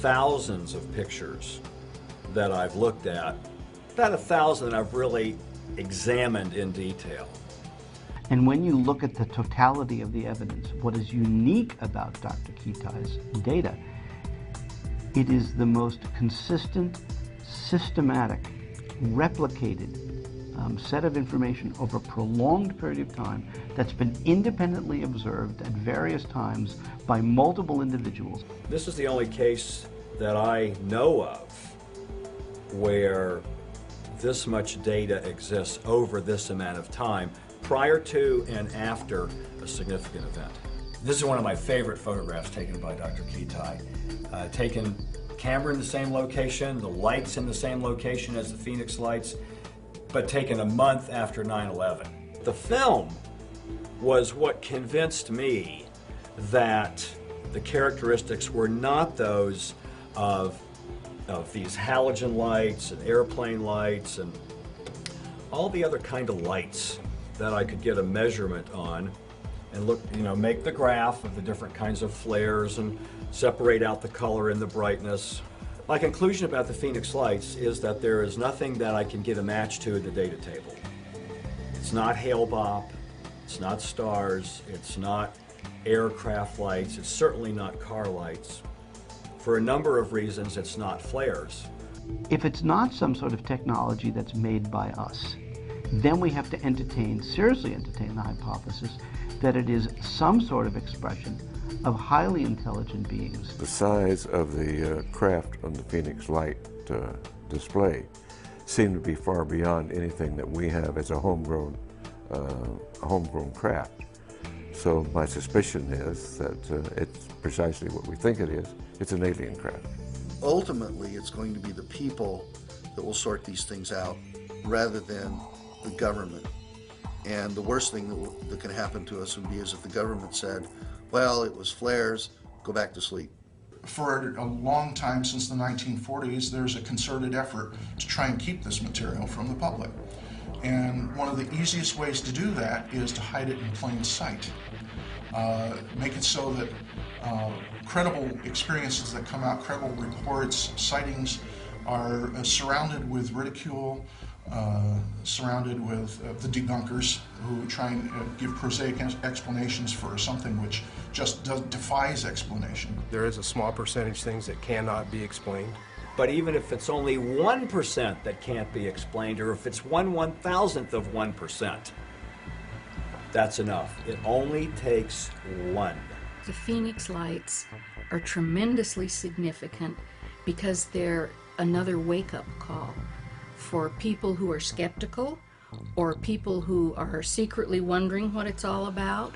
Thousands of pictures that I've looked at. About 1,000 I've really examined in detail. And when you look at the totality of the evidence, what is unique about Dr. Kitai's data, it is the most consistent, systematic, replicated set of information over a prolonged period of time that's been independently observed at various times by multiple individuals. This is the only case that I know of where this much data exists over this amount of time, prior to and after a significant event. This is one of my favorite photographs taken by Dr. Kitai. Taken camera in the same location, the lights in the same location as the Phoenix lights, but taken a month after 9/11. The film was what convinced me that the characteristics were not those of these halogen lights and airplane lights and all the other kind of lights that I could get a measurement on and look, make the graph of the different kinds of flares and separate out the color and the brightness. My conclusion about the Phoenix lights is that there is nothing that I can get a match to at the data table. It's not Hale-Bopp, it's not stars, it's not aircraft lights, it's certainly not car lights. For a number of reasons, it's not flares. If it's not some sort of technology that's made by us, then we have to seriously entertain the hypothesis that it is some sort of expression of highly intelligent beings. The size of the craft on the Phoenix light display seemed to be far beyond anything that we have as a homegrown craft. So my suspicion is that it's precisely what we think it is. It's an alien craft. Ultimately, it's going to be the people that will sort these things out rather than the government. And the worst thing that can happen to us would be as if the government said, well, it was flares, go back to sleep. For a long time, since the 1940s, there's a concerted effort to try and keep this material from the public. And one of the easiest ways to do that is to hide it in plain sight. Make it so that credible experiences that come out, credible reports, sightings, are surrounded with ridicule, surrounded with the debunkers who try and give prosaic explanations for something which just defies explanation. There is a small percentage things that cannot be explained. But even if it's only 1% that can't be explained, or if it's 1/1000th of 1%, that's enough. It only takes one. The Phoenix lights are tremendously significant because they're another wake-up call for people who are skeptical or people who are secretly wondering what it's all about.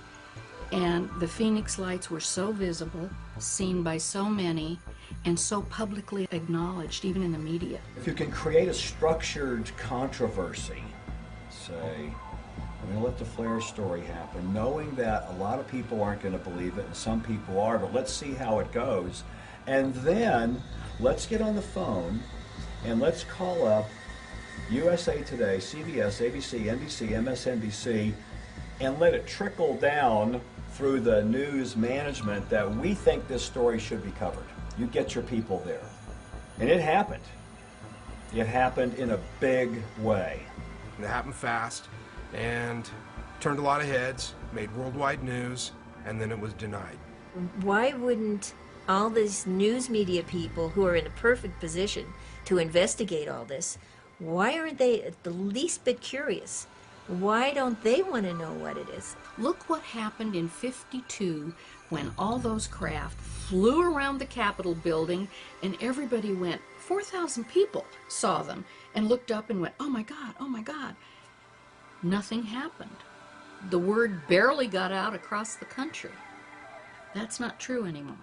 And the Phoenix lights were so visible, seen by so many, and so publicly acknowledged, even in the media. If you can create a structured controversy, say, I'm going to let the flare story happen, knowing that a lot of people aren't going to believe it and some people are, but let's see how it goes. And then let's get on the phone and let's call up USA Today, CBS, ABC, NBC, MSNBC, and let it trickle down through the news management that we think this story should be covered. You get your people there. And it happened. It happened in a big way. It happened fast and turned a lot of heads, made worldwide news, and then it was denied. Why wouldn't all these news media people who are in a perfect position to investigate all this, why aren't they the least bit curious? Why don't they want to know what it is? Look what happened in '52 when all those craft flew around the Capitol building and everybody went, 4,000 people saw them and looked up and went, oh my God, oh my God. Nothing happened. The word barely got out across the country. That's not true anymore.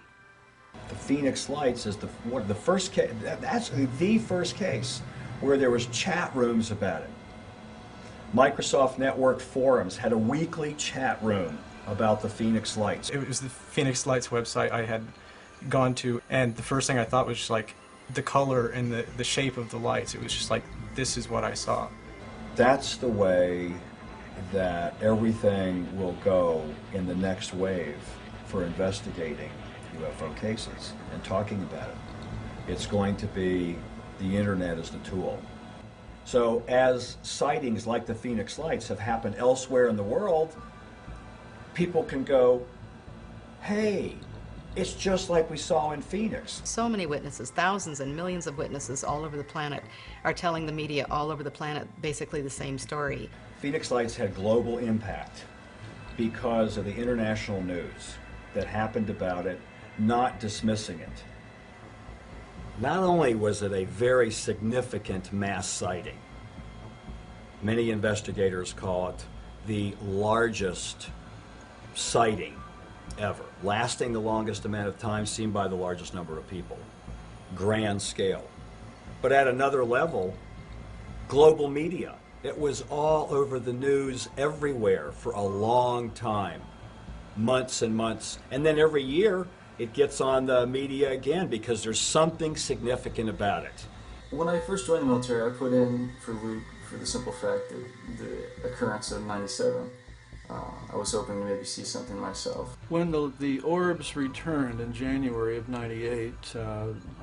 The Phoenix Lights is the first case, that's the first case where there was chat rooms about it. Microsoft Network Forums had a weekly chat room about the Phoenix Lights. It was the Phoenix Lights website I had gone to, and the first thing I thought was just like the color and the shape of the lights. It was just like, this is what I saw. That's the way that everything will go in the next wave for investigating UFO cases and talking about it. It's going to be the internet as the tool. So as sightings like the Phoenix Lights have happened elsewhere in the world, people can go, hey, it's just like we saw in Phoenix. So many witnesses, thousands and millions of witnesses all over the planet are telling the media all over the planet basically the same story. Phoenix Lights had global impact because of the international news that happened about it, not dismissing it. Not only was it a very significant mass sighting, many investigators call it the largest sighting ever, lasting the longest amount of time, seen by the largest number of people, grand scale. But at another level, global media. It was all over the news everywhere for a long time, months and months. And then every year, it gets on the media again because there's something significant about it. When I first joined the military, I put in for loot for the simple fact that the occurrence of 97. I was hoping to maybe see something myself. When the orbs returned in January of '98,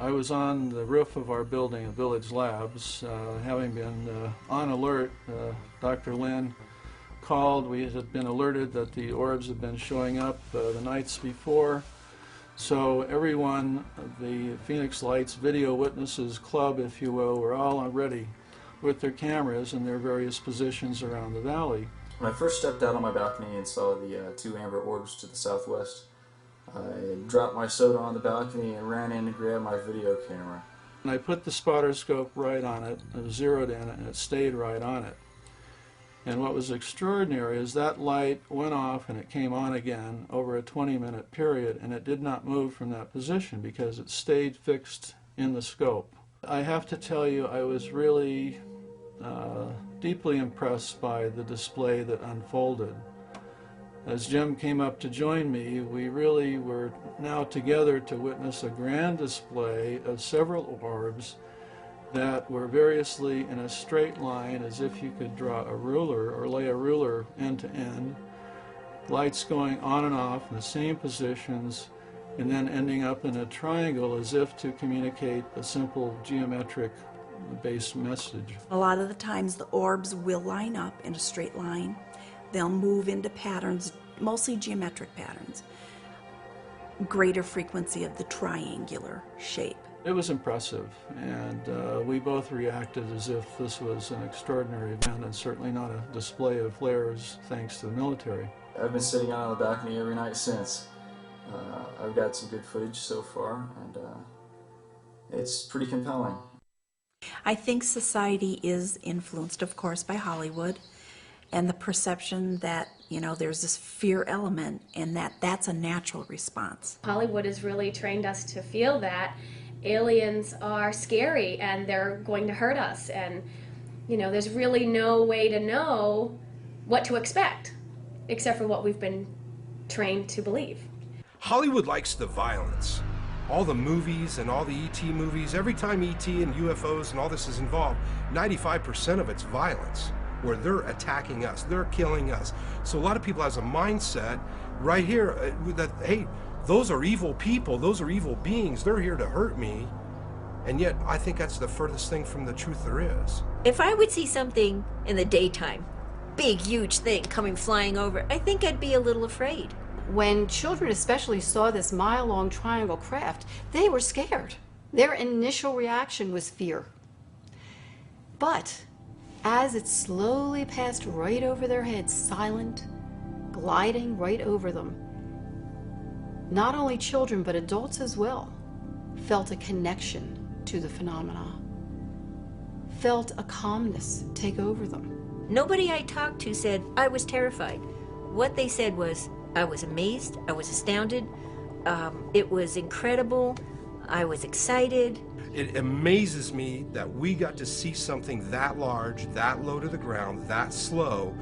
I was on the roof of our building at Village Labs, having been on alert. Dr. Lynn called. We had been alerted that the orbs had been showing up the nights before. So everyone, the Phoenix Lights Video Witnesses Club, if you will, were all ready with their cameras in their various positions around the valley. When I first stepped out on my balcony and saw the two amber orbs to the southwest, I dropped my soda on the balcony and ran in to grab my video camera. And I put the spotter scope right on it, zeroed in, and it stayed right on it. And what was extraordinary is that light went off and it came on again over a 20-minute period, and it did not move from that position because it stayed fixed in the scope. I have to tell you, I was really deeply impressed by the display that unfolded. As Jim came up to join me, we really were now together to witness a grand display of several orbs that were variously in a straight line, as if you could draw a ruler or lay a ruler end to end, lights going on and off in the same positions, and then ending up in a triangle as if to communicate a simple geometric based message. A lot of the times the orbs will line up in a straight line. They'll move into patterns, mostly geometric patterns. Greater frequency of the triangular shape. It was impressive, and we both reacted as if this was an extraordinary event and certainly not a display of flares thanks to the military. I've been sitting out on the balcony every night since. I've got some good footage so far, and it's pretty compelling. I think society is influenced, of course, by Hollywood and the perception that, you know, there's this fear element and that's a natural response. Hollywood has really trained us to feel that aliens are scary and they're going to hurt us, and, you know, there's really no way to know what to expect except for what we've been trained to believe. Hollywood likes the violence. All the movies and all the ET movies, every time ET and UFOs and all this is involved, 95% of it's violence, where they're attacking us, they're killing us. So a lot of people has a mindset right here that, hey, those are evil people, those are evil beings, they're here to hurt me. And yet, I think that's the furthest thing from the truth there is. If I would see something in the daytime, big, huge thing coming flying over, I think I'd be a little afraid. When children especially saw this mile-long triangle craft, they were scared. Their initial reaction was fear. But as it slowly passed right over their heads, silent, gliding right over them, not only children but adults as well felt a connection to the phenomena, felt a calmness take over them. Nobody I talked to said I was terrified. What they said was, I was amazed, I was astounded, it was incredible, I was excited. It amazes me that we got to see something that large, that low to the ground, that slow,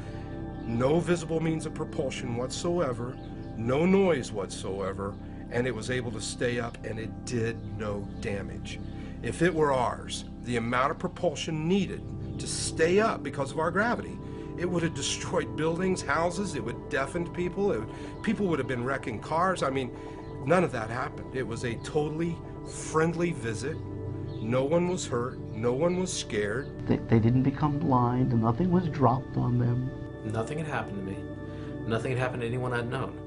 no visible means of propulsion whatsoever, no noise whatsoever, and it was able to stay up and it did no damage. If it were ours, the amount of propulsion needed to stay up because of our gravity, it would have destroyed buildings, houses, it would deafen people, people would have been wrecking cars. I mean, none of that happened. It was a totally friendly visit, No one was hurt. No one was scared. They didn't become blind, and nothing was dropped on them. Nothing had happened to me. Nothing had happened to anyone I'd known.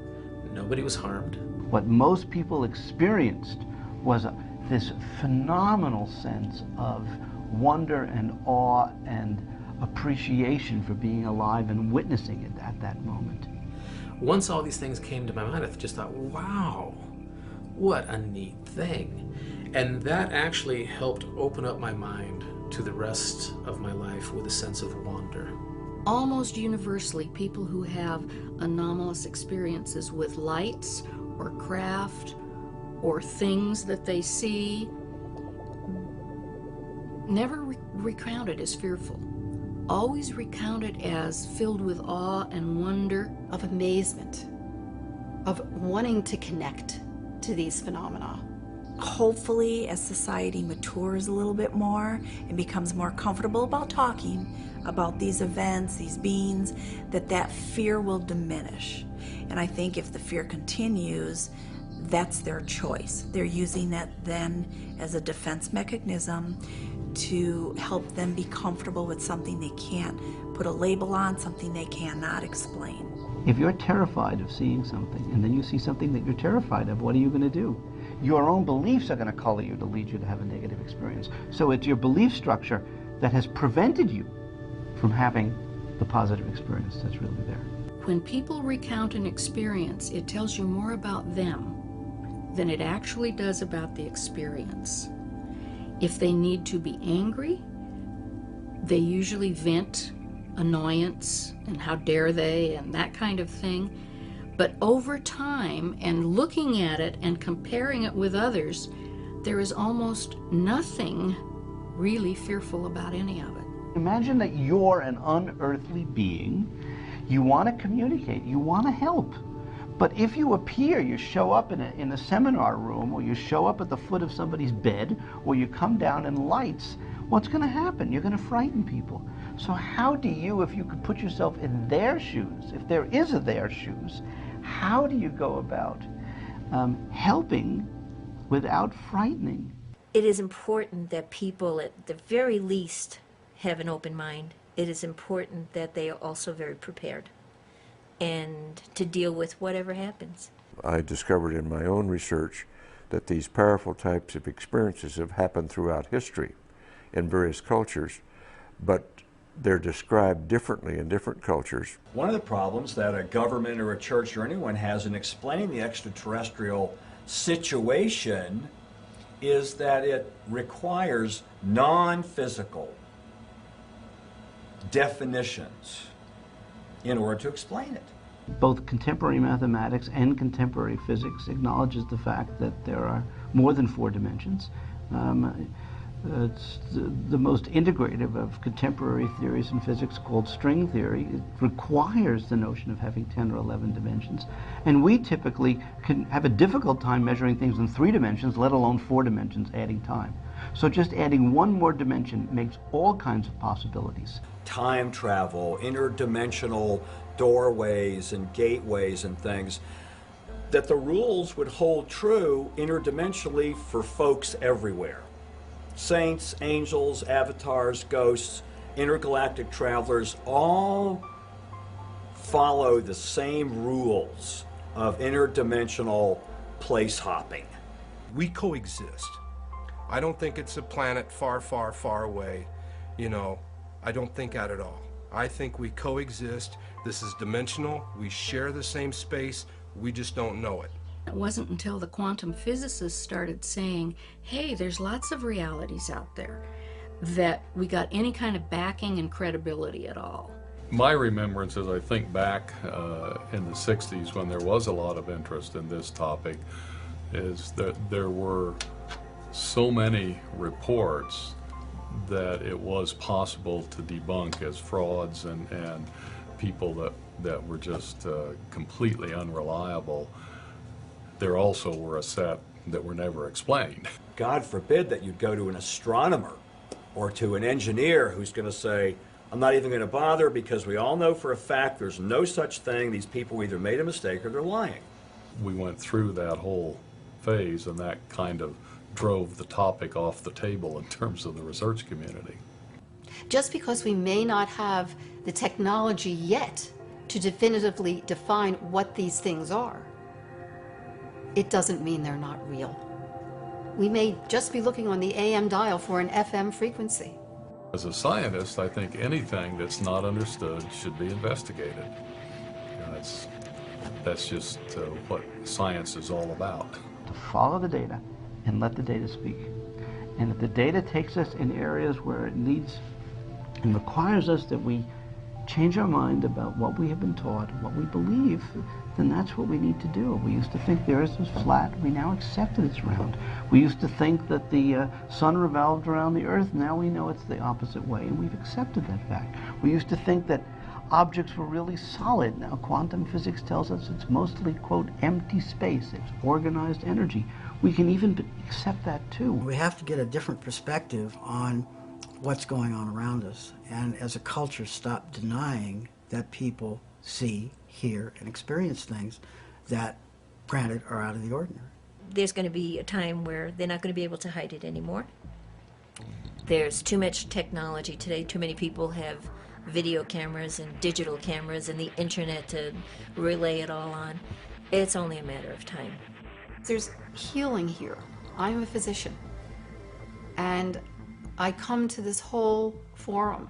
Nobody was harmed. What most people experienced was this phenomenal sense of wonder and awe and appreciation for being alive and witnessing it at that moment. Once all these things came to my mind, I just thought, wow, what a neat thing. And that actually helped open up my mind to the rest of my life with a sense of wonder. Almost universally, people who have anomalous experiences with lights or craft or things that they see never recount it as fearful. Always recount it as filled with awe and wonder, of amazement, of wanting to connect to these phenomena. Hopefully, as society matures a little bit more and becomes more comfortable about talking about these events, these beings, that fear will diminish. And I think if the fear continues, that's their choice. They're using that then as a defense mechanism to help them be comfortable with something they can't put a label on, something they cannot explain. If you're terrified of seeing something, and then you see something that you're terrified of, what are you going to do? Your own beliefs are going to color you to lead you to have a negative experience. So it's your belief structure that has prevented you from having the positive experience that's really there. when people recount an experience, it tells you more about them than it actually does about the experience. If they need to be angry, they usually vent annoyance and how dare they and that kind of thing. But over time, and looking at it and comparing it with others, there is almost nothing really fearful about any of it. Imagine that you're an unearthly being. You want to communicate, you want to help. But if you appear, you show up in a seminar room, or you show up at the foot of somebody's bed, or you come down in lights, what's going to happen? You're going to frighten people. So how do you, if you could put yourself in their shoes, if there is a their shoes, how do you go about helping without frightening? It is important that people, at the very least, have an open mind. It is important that they are also very prepared and to deal with whatever happens. I discovered in my own research that these powerful types of experiences have happened throughout history in various cultures, but they're described differently in different cultures. One of the problems that a government or a church or anyone has in explaining the extraterrestrial situation is that it requires non-physical definitions in order to explain it. Both contemporary mathematics and contemporary physics acknowledges the fact that there are more than 4 dimensions. It's the most integrative of contemporary theories in physics, called string theory. It requires the notion of having 10 or 11 dimensions. And we typically can have a difficult time measuring things in 3 dimensions, let alone 4 dimensions, adding time. So just adding one more dimension makes all kinds of possibilities. Time travel, interdimensional doorways and gateways and things, that the rules would hold true interdimensionally for folks everywhere. Saints, angels, avatars, ghosts, intergalactic travelers all follow the same rules of interdimensional place hopping. We coexist. I don't think it's a planet far, far, far away. You know, I don't think that at all. I think we coexist. This is dimensional. We share the same space. We just don't know it. It wasn't until the quantum physicists started saying, hey, there's lots of realities out there, that we got any kind of backing and credibility at all. My remembrance, as I think back in the 60s when there was a lot of interest in this topic, is that there were so many reports that it was possible to debunk as frauds and people that were just completely unreliable. There also were a set that were never explained. God forbid that you'd go to an astronomer or to an engineer who's going to say, I'm not even going to bother because we all know for a fact there's no such thing. These people either made a mistake or they're lying. We went through that whole phase and that kind of drove the topic off the table in terms of the research community. Just because we may not have the technology yet to definitively define what these things are, it doesn't mean they're not real. We may just be looking on the AM dial for an FM frequency. As a scientist, I think anything that's not understood should be investigated. You know, that's just what science is all about. To follow the data and let the data speak. And if the data takes us in areas where it needs and requires us that we change our mind about what we have been taught, what we believe, then that's what we need to do. We used to think the earth was flat. We now accept that it's round. We used to think that the sun revolved around the earth. Now we know it's the opposite way, and we've accepted that fact. We used to think that objects were really solid. Now quantum physics tells us it's mostly, quote, empty space. It's organized energy. We can even accept that too. We have to get a different perspective on what's going on around us, and as a culture stop denying that people see, hear, and experience things that, granted, are out of the ordinary. There's going to be a time where they're not going to be able to hide it anymore. There's too much technology today. Too many people have video cameras and digital cameras and the internet to relay it all on. It's only a matter of time. There's healing here. I'm a physician, and I come to this whole forum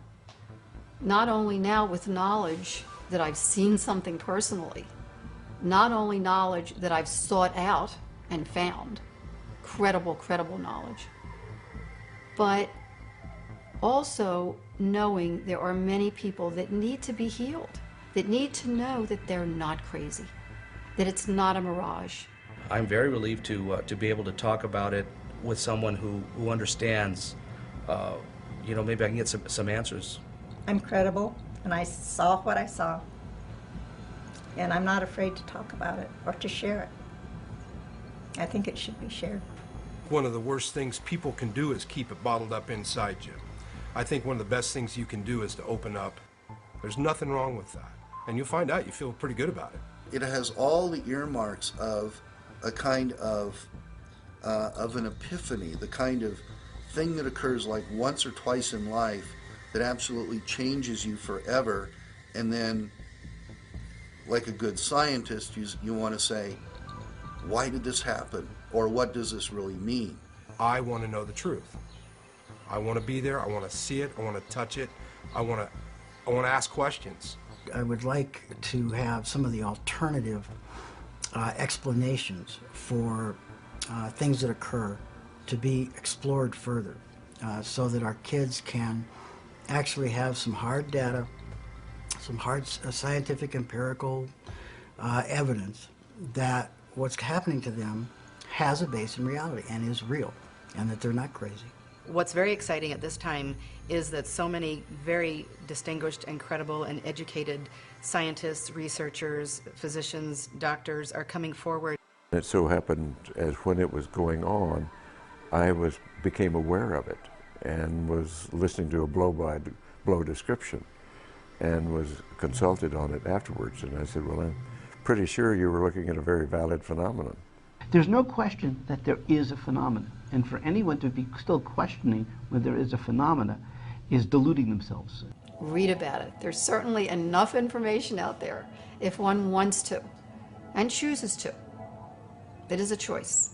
not only now with knowledge that I've seen something personally, not only knowledge that I've sought out and found, credible knowledge, but also knowing there are many people that need to be healed, that need to know that they're not crazy, that it's not a mirage. I'm very relieved to be able to talk about it with someone who understands. You know, maybe I can get some answers. I'm credible, and I saw what I saw, and I'm not afraid to talk about it or to share it. I think it should be shared. One of the worst things people can do is keep it bottled up inside you. I think one of the best things you can do is to open up. There's nothing wrong with that, and you'll find out you feel pretty good about it. It has all the earmarks of a kind of an epiphany, the kind of thing that occurs like once or twice in life that absolutely changes you forever, and then, like a good scientist, you want to say, why did this happen? Or what does this really mean? I want to know the truth. I want to be there. I want to see it. I want to touch it. I want to ask questions. I would like to have some of the alternative explanations for things that occur to be explored further, so that our kids can actually have some hard data, some hard scientific empirical evidence that what's happening to them has a base in reality and is real, and that they're not crazy. What's very exciting at this time is that so many very distinguished and credible and educated scientists, researchers, physicians, doctors are coming forward. It so happened as when it was going on, I became aware of it and was listening to a blow-by-blow description and was consulted on it afterwards. And I said, well, I'm pretty sure you were looking at a very valid phenomenon. There's no question that there is a phenomenon, and for anyone to be still questioning whether there is a phenomena is deluding themselves. Read about it. There's certainly enough information out there if one wants to and chooses to. It is a choice.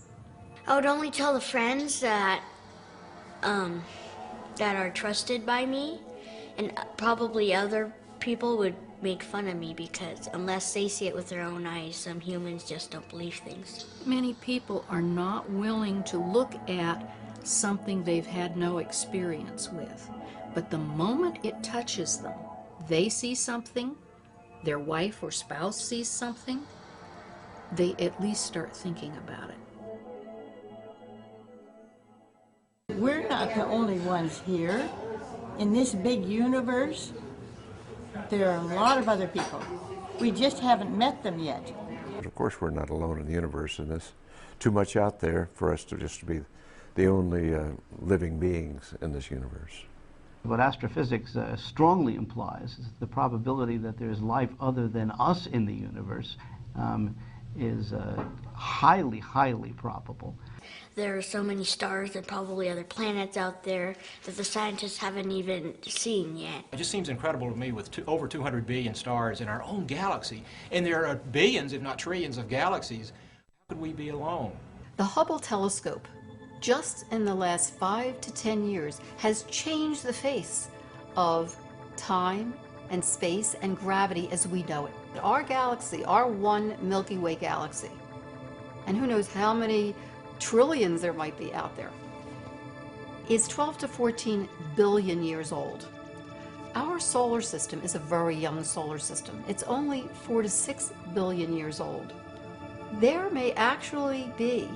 I would only tell the friends that that are trusted by me, and probably other people would make fun of me because unless they see it with their own eyes, some humans just don't believe things. Many people are not willing to look at something they've had no experience with. But the moment it touches them, they see something, their wife or spouse sees something, they at least start thinking about it. We're not the only ones here. In this big universe, there are a lot of other people. We just haven't met them yet. But of course, we're not alone in the universe, and there's too much out there for us to just be the only living beings in this universe. What astrophysics strongly implies is the probability that there's life other than us in the universe is highly, highly probable. there are so many stars and probably other planets out there that the scientists haven't even seen yet. It just seems incredible to me with over 200 billion stars in our own galaxy, and there are billions, if not trillions, of galaxies. How could we be alone? The Hubble telescope, just in the last 5 to 10 years, has changed the face of time and space and gravity as we know it. Our galaxy, our one Milky Way galaxy, and who knows how many trillions there might be out there, is 12 to 14 billion years old. Our solar system is a very young solar system. It's only 4 to 6 billion years old. There may actually be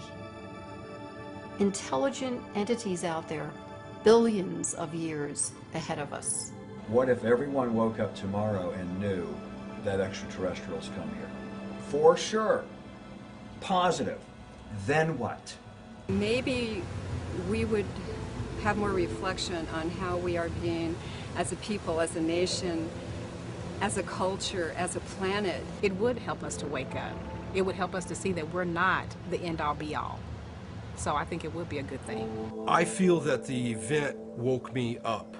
intelligent entities out there billions of years ahead of us. What if everyone woke up tomorrow and knew that extraterrestrials come here? For sure. Positive. Then what? Maybe we would have more reflection on how we are being, as a people, as a nation, as a culture, as a planet. It would help us to wake up. It would help us to see that we're not the end-all be-all. So I think it would be a good thing. I feel that the event woke me up.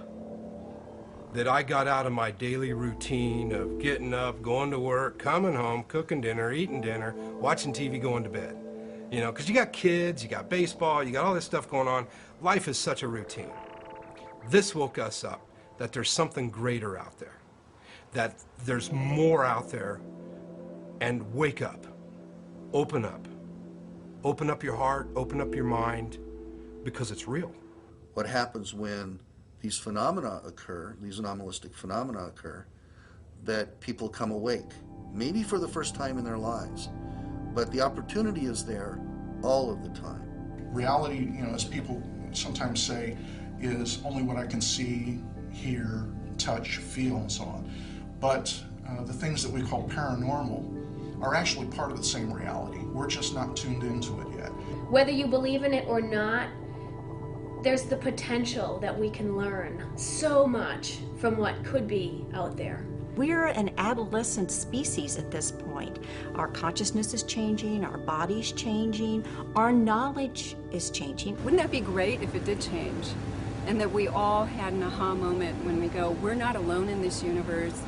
That I got out of my daily routine of getting up, going to work, coming home, cooking dinner, eating dinner, watching TV, going to bed. You know, because you got kids, you got baseball, you got all this stuff going on. Life is such a routine. This woke us up, that there's something greater out there, that there's more out there, and wake up, open up. Open up your heart, open up your mind, because it's real. What happens when these phenomena occur, these anomalistic phenomena occur, that people come awake, maybe for the first time in their lives, but the opportunity is there all of the time. Reality, you know, as people sometimes say, is only what I can see, hear, touch, feel, and so on. But the things that we call paranormal are actually part of the same reality. We're just not tuned into it yet. Whether you believe in it or not, there's the potential that we can learn so much from what could be out there. We're an adolescent species at this point. Our consciousness is changing, our body's changing, our knowledge is changing. Wouldn't that be great if it did change? And that we all had an aha moment when we go, we're not alone in this universe,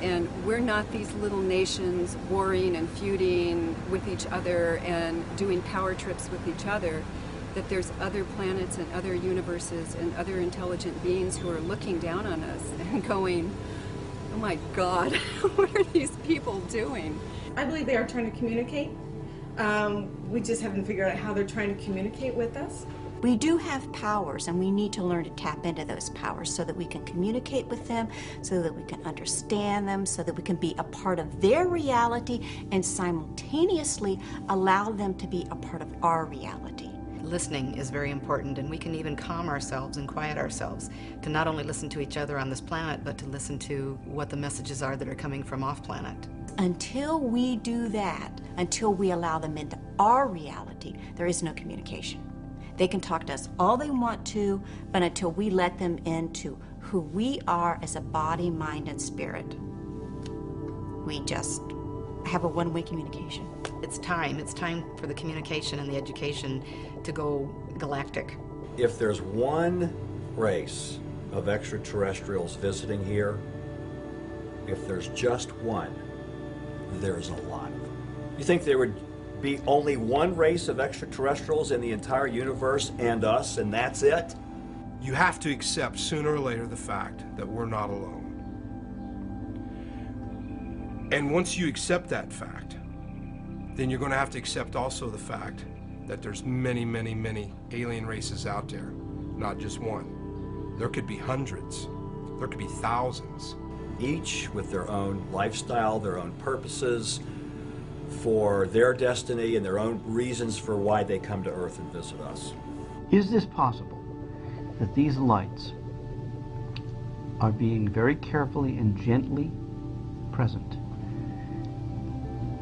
and we're not these little nations warring and feuding with each other and doing power trips with each other, that there's other planets and other universes and other intelligent beings who are looking down on us and going, oh my God, what are these people doing? I believe they are trying to communicate. We just haven't figured out how they're trying to communicate with us. We do have powers, and we need to learn to tap into those powers so that we can communicate with them, so that we can understand them, so that we can be a part of their reality and simultaneously allow them to be a part of our reality. Listening is very important, and we can even calm ourselves and quiet ourselves to not only listen to each other on this planet, but to listen to what the messages are that are coming from off-planet. Until we do that, until we allow them into our reality, there is no communication. They can talk to us all they want to, but until we let them into who we are as a body, mind, and spirit, we just have a one-way communication. It's time for the communication and the education to go galactic. If there's one race of extraterrestrials visiting here, if there's just one, there's a lot of them. You think there would be only one race of extraterrestrials in the entire universe and us, and that's it? You have to accept sooner or later the fact that we're not alone. And once you accept that fact, then you're going to have to accept also the fact that there's many, many, many alien races out there, not just one. There could be hundreds. There could be thousands. Each with their own lifestyle, their own purposes, for their destiny and their own reasons for why they come to Earth and visit us. Is this possible that these lights are being very carefully and gently present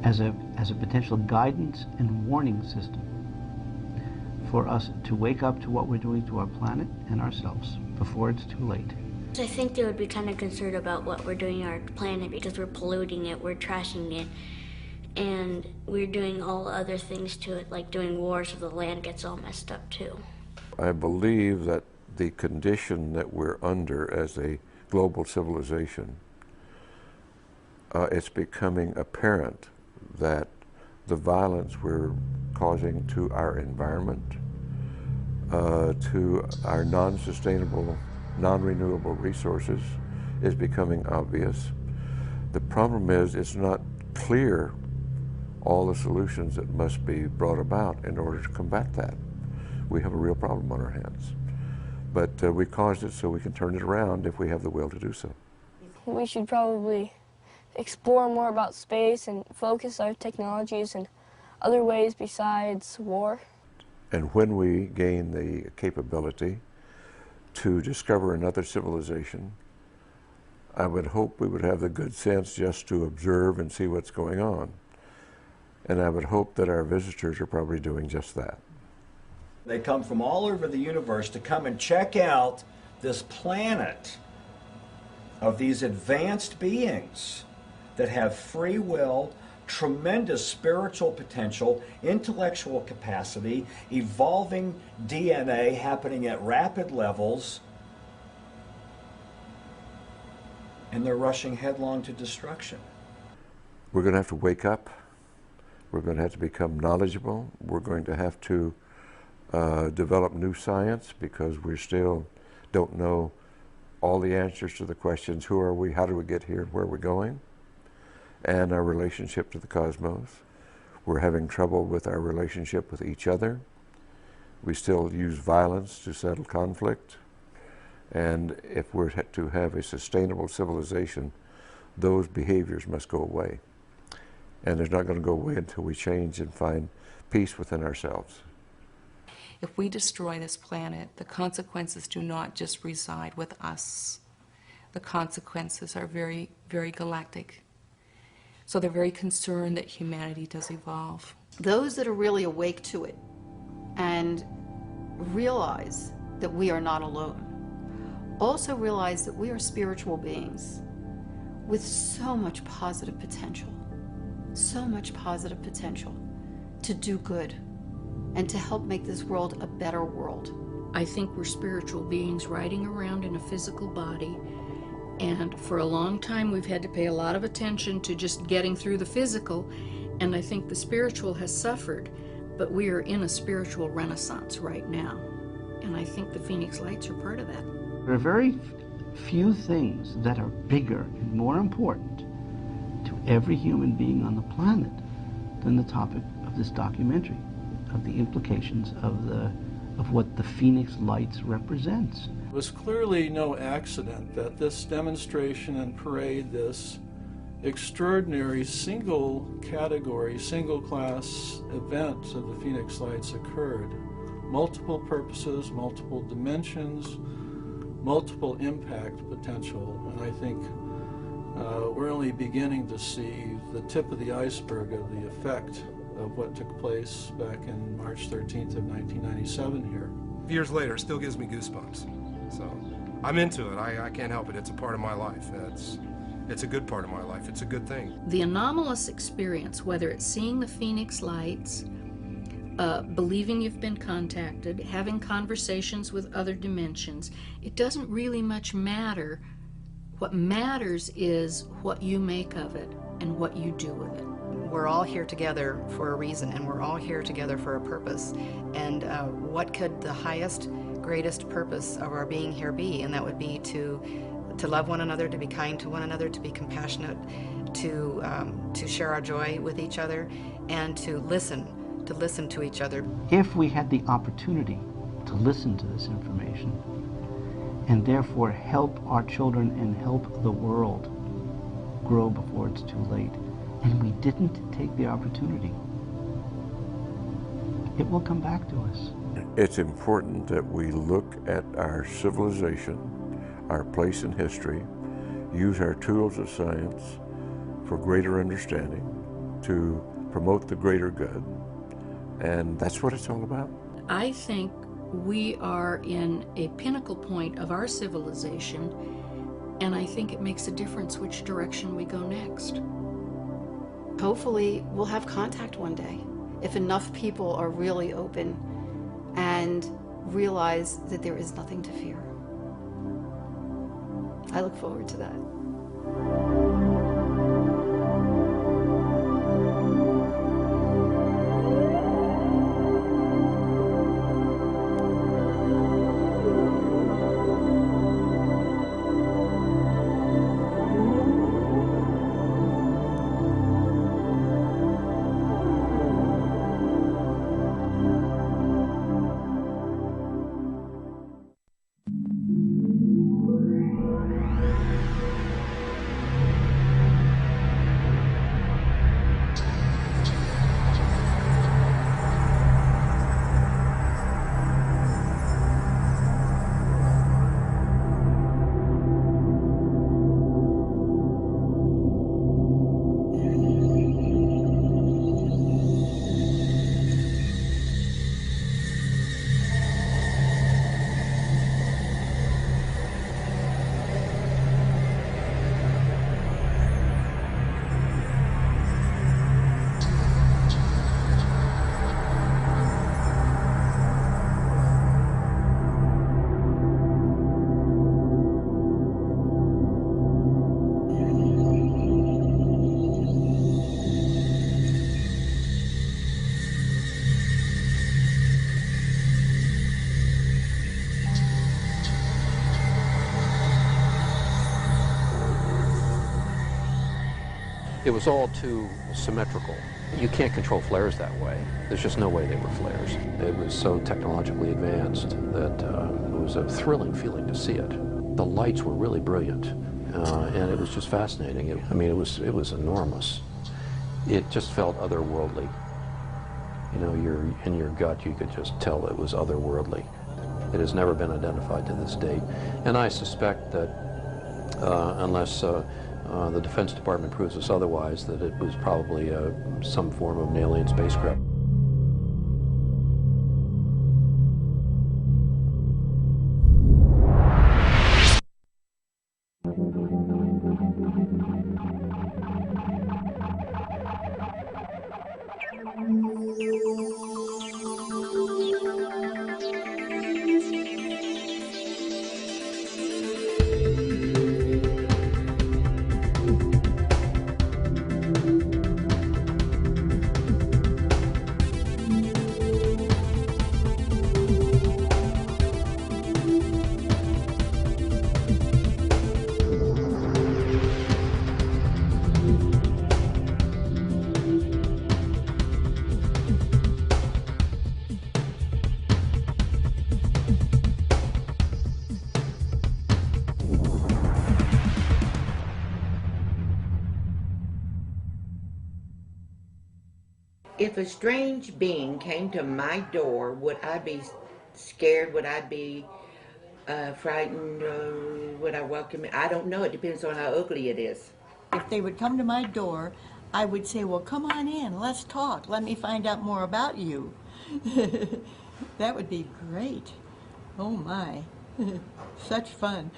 as a potential guidance and warning system for us to wake up to what we're doing to our planet and ourselves before it's too late? I think they would be kind of concerned about what we're doing to our planet because we're polluting it, we're trashing it, and we're doing all other things to it, like doing wars so the land gets all messed up too. I believe that the condition that we're under as a global civilization, it's becoming apparent that the violence we're causing to our environment, to our non-sustainable, non-renewable resources is becoming obvious. The problem is it's not clear all the solutions that must be brought about in order to combat that. We have a real problem on our hands. But we caused it so we can turn it around if we have the will to do so. We should probably explore more about space and focus our technologies in other ways besides war. And when we gain the capability to discover another civilization, I would hope we would have the good sense just to observe and see what's going on. And I would hope that our visitors are probably doing just that. They come from all over the universe to come and check out this planet of these advanced beings that have free will, tremendous spiritual potential, intellectual capacity, evolving DNA happening at rapid levels, and they're rushing headlong to destruction. We're going to have to wake up. We're going to have to become knowledgeable. We're going to have to develop new science because we still don't know all the answers to the questions, who are we, how do we get here, where are we going, and our relationship to the cosmos. We're having trouble with our relationship with each other. We still use violence to settle conflict. And if we're to have a sustainable civilization, those behaviors must go away. And they're not going to go away until we change and find peace within ourselves. If we destroy this planet, the consequences do not just reside with us. The consequences are very, very galactic. So they're very concerned that humanity does evolve. Those that are really awake to it and realize that we are not alone, also realize that we are spiritual beings with so much positive potential to do good and to help make this world a better world. I think we're spiritual beings riding around in a physical body, and for a long time we've had to pay a lot of attention to just getting through the physical, and I think the spiritual has suffered, but we are in a spiritual renaissance right now, and I think the Phoenix Lights are part of that. There are very few things that are bigger and more important to every human being on the planet than the topic of this documentary, of the implications of what the Phoenix Lights represents. It was clearly no accident that this demonstration and parade, this extraordinary single category, single class event of the Phoenix Lights occurred. Multiple purposes, multiple dimensions, multiple impact potential, and I think we're only beginning to see the tip of the iceberg of the effect of what took place back in March 13th of 1997 here. Years later, it still gives me goosebumps. So I'm into it. I can't help it. It's a part of my life. It's a good part of my life. It's a good thing. The anomalous experience, whether it's seeing the Phoenix Lights, believing you've been contacted, having conversations with other dimensions, it doesn't really much matter. What matters is what you make of it and what you do with it. We're all here together for a reason, and we're all here together for a purpose. And what could the highest, greatest purpose of our being here be? And that would be to love one another, to be kind to one another, to be compassionate, to share our joy with each other, and to listen to each other. If we had the opportunity to listen to this information and therefore help our children and help the world grow before it's too late, and we didn't take the opportunity, it will come back to us. It's important that we look at our civilization, our place in history, use our tools of science for greater understanding, to promote the greater good, and that's what it's all about. I think we are in a pinnacle point of our civilization, and I think it makes a difference which direction we go next. Hopefully, we'll have contact one day if enough people are really open and realize that there is nothing to fear. I look forward to that. It was all too symmetrical. You can't control flares that way. There's just no way they were flares. It was so technologically advanced that it was a thrilling feeling to see it. The lights were really brilliant, and it was just fascinating. I mean, it was enormous. It just felt otherworldly. You know, in your gut, you could just tell it was otherworldly. It has never been identified to this date, and I suspect that unless the Defense Department proves us otherwise, that it was probably some form of an alien spacecraft. If a strange being came to my door, would I be scared? Would I be frightened? Would I welcome it? I don't know. It depends on how ugly it is. If they would come to my door, I would say, well, come on in, let's talk. Let me find out more about you. That would be great. Oh my, such fun.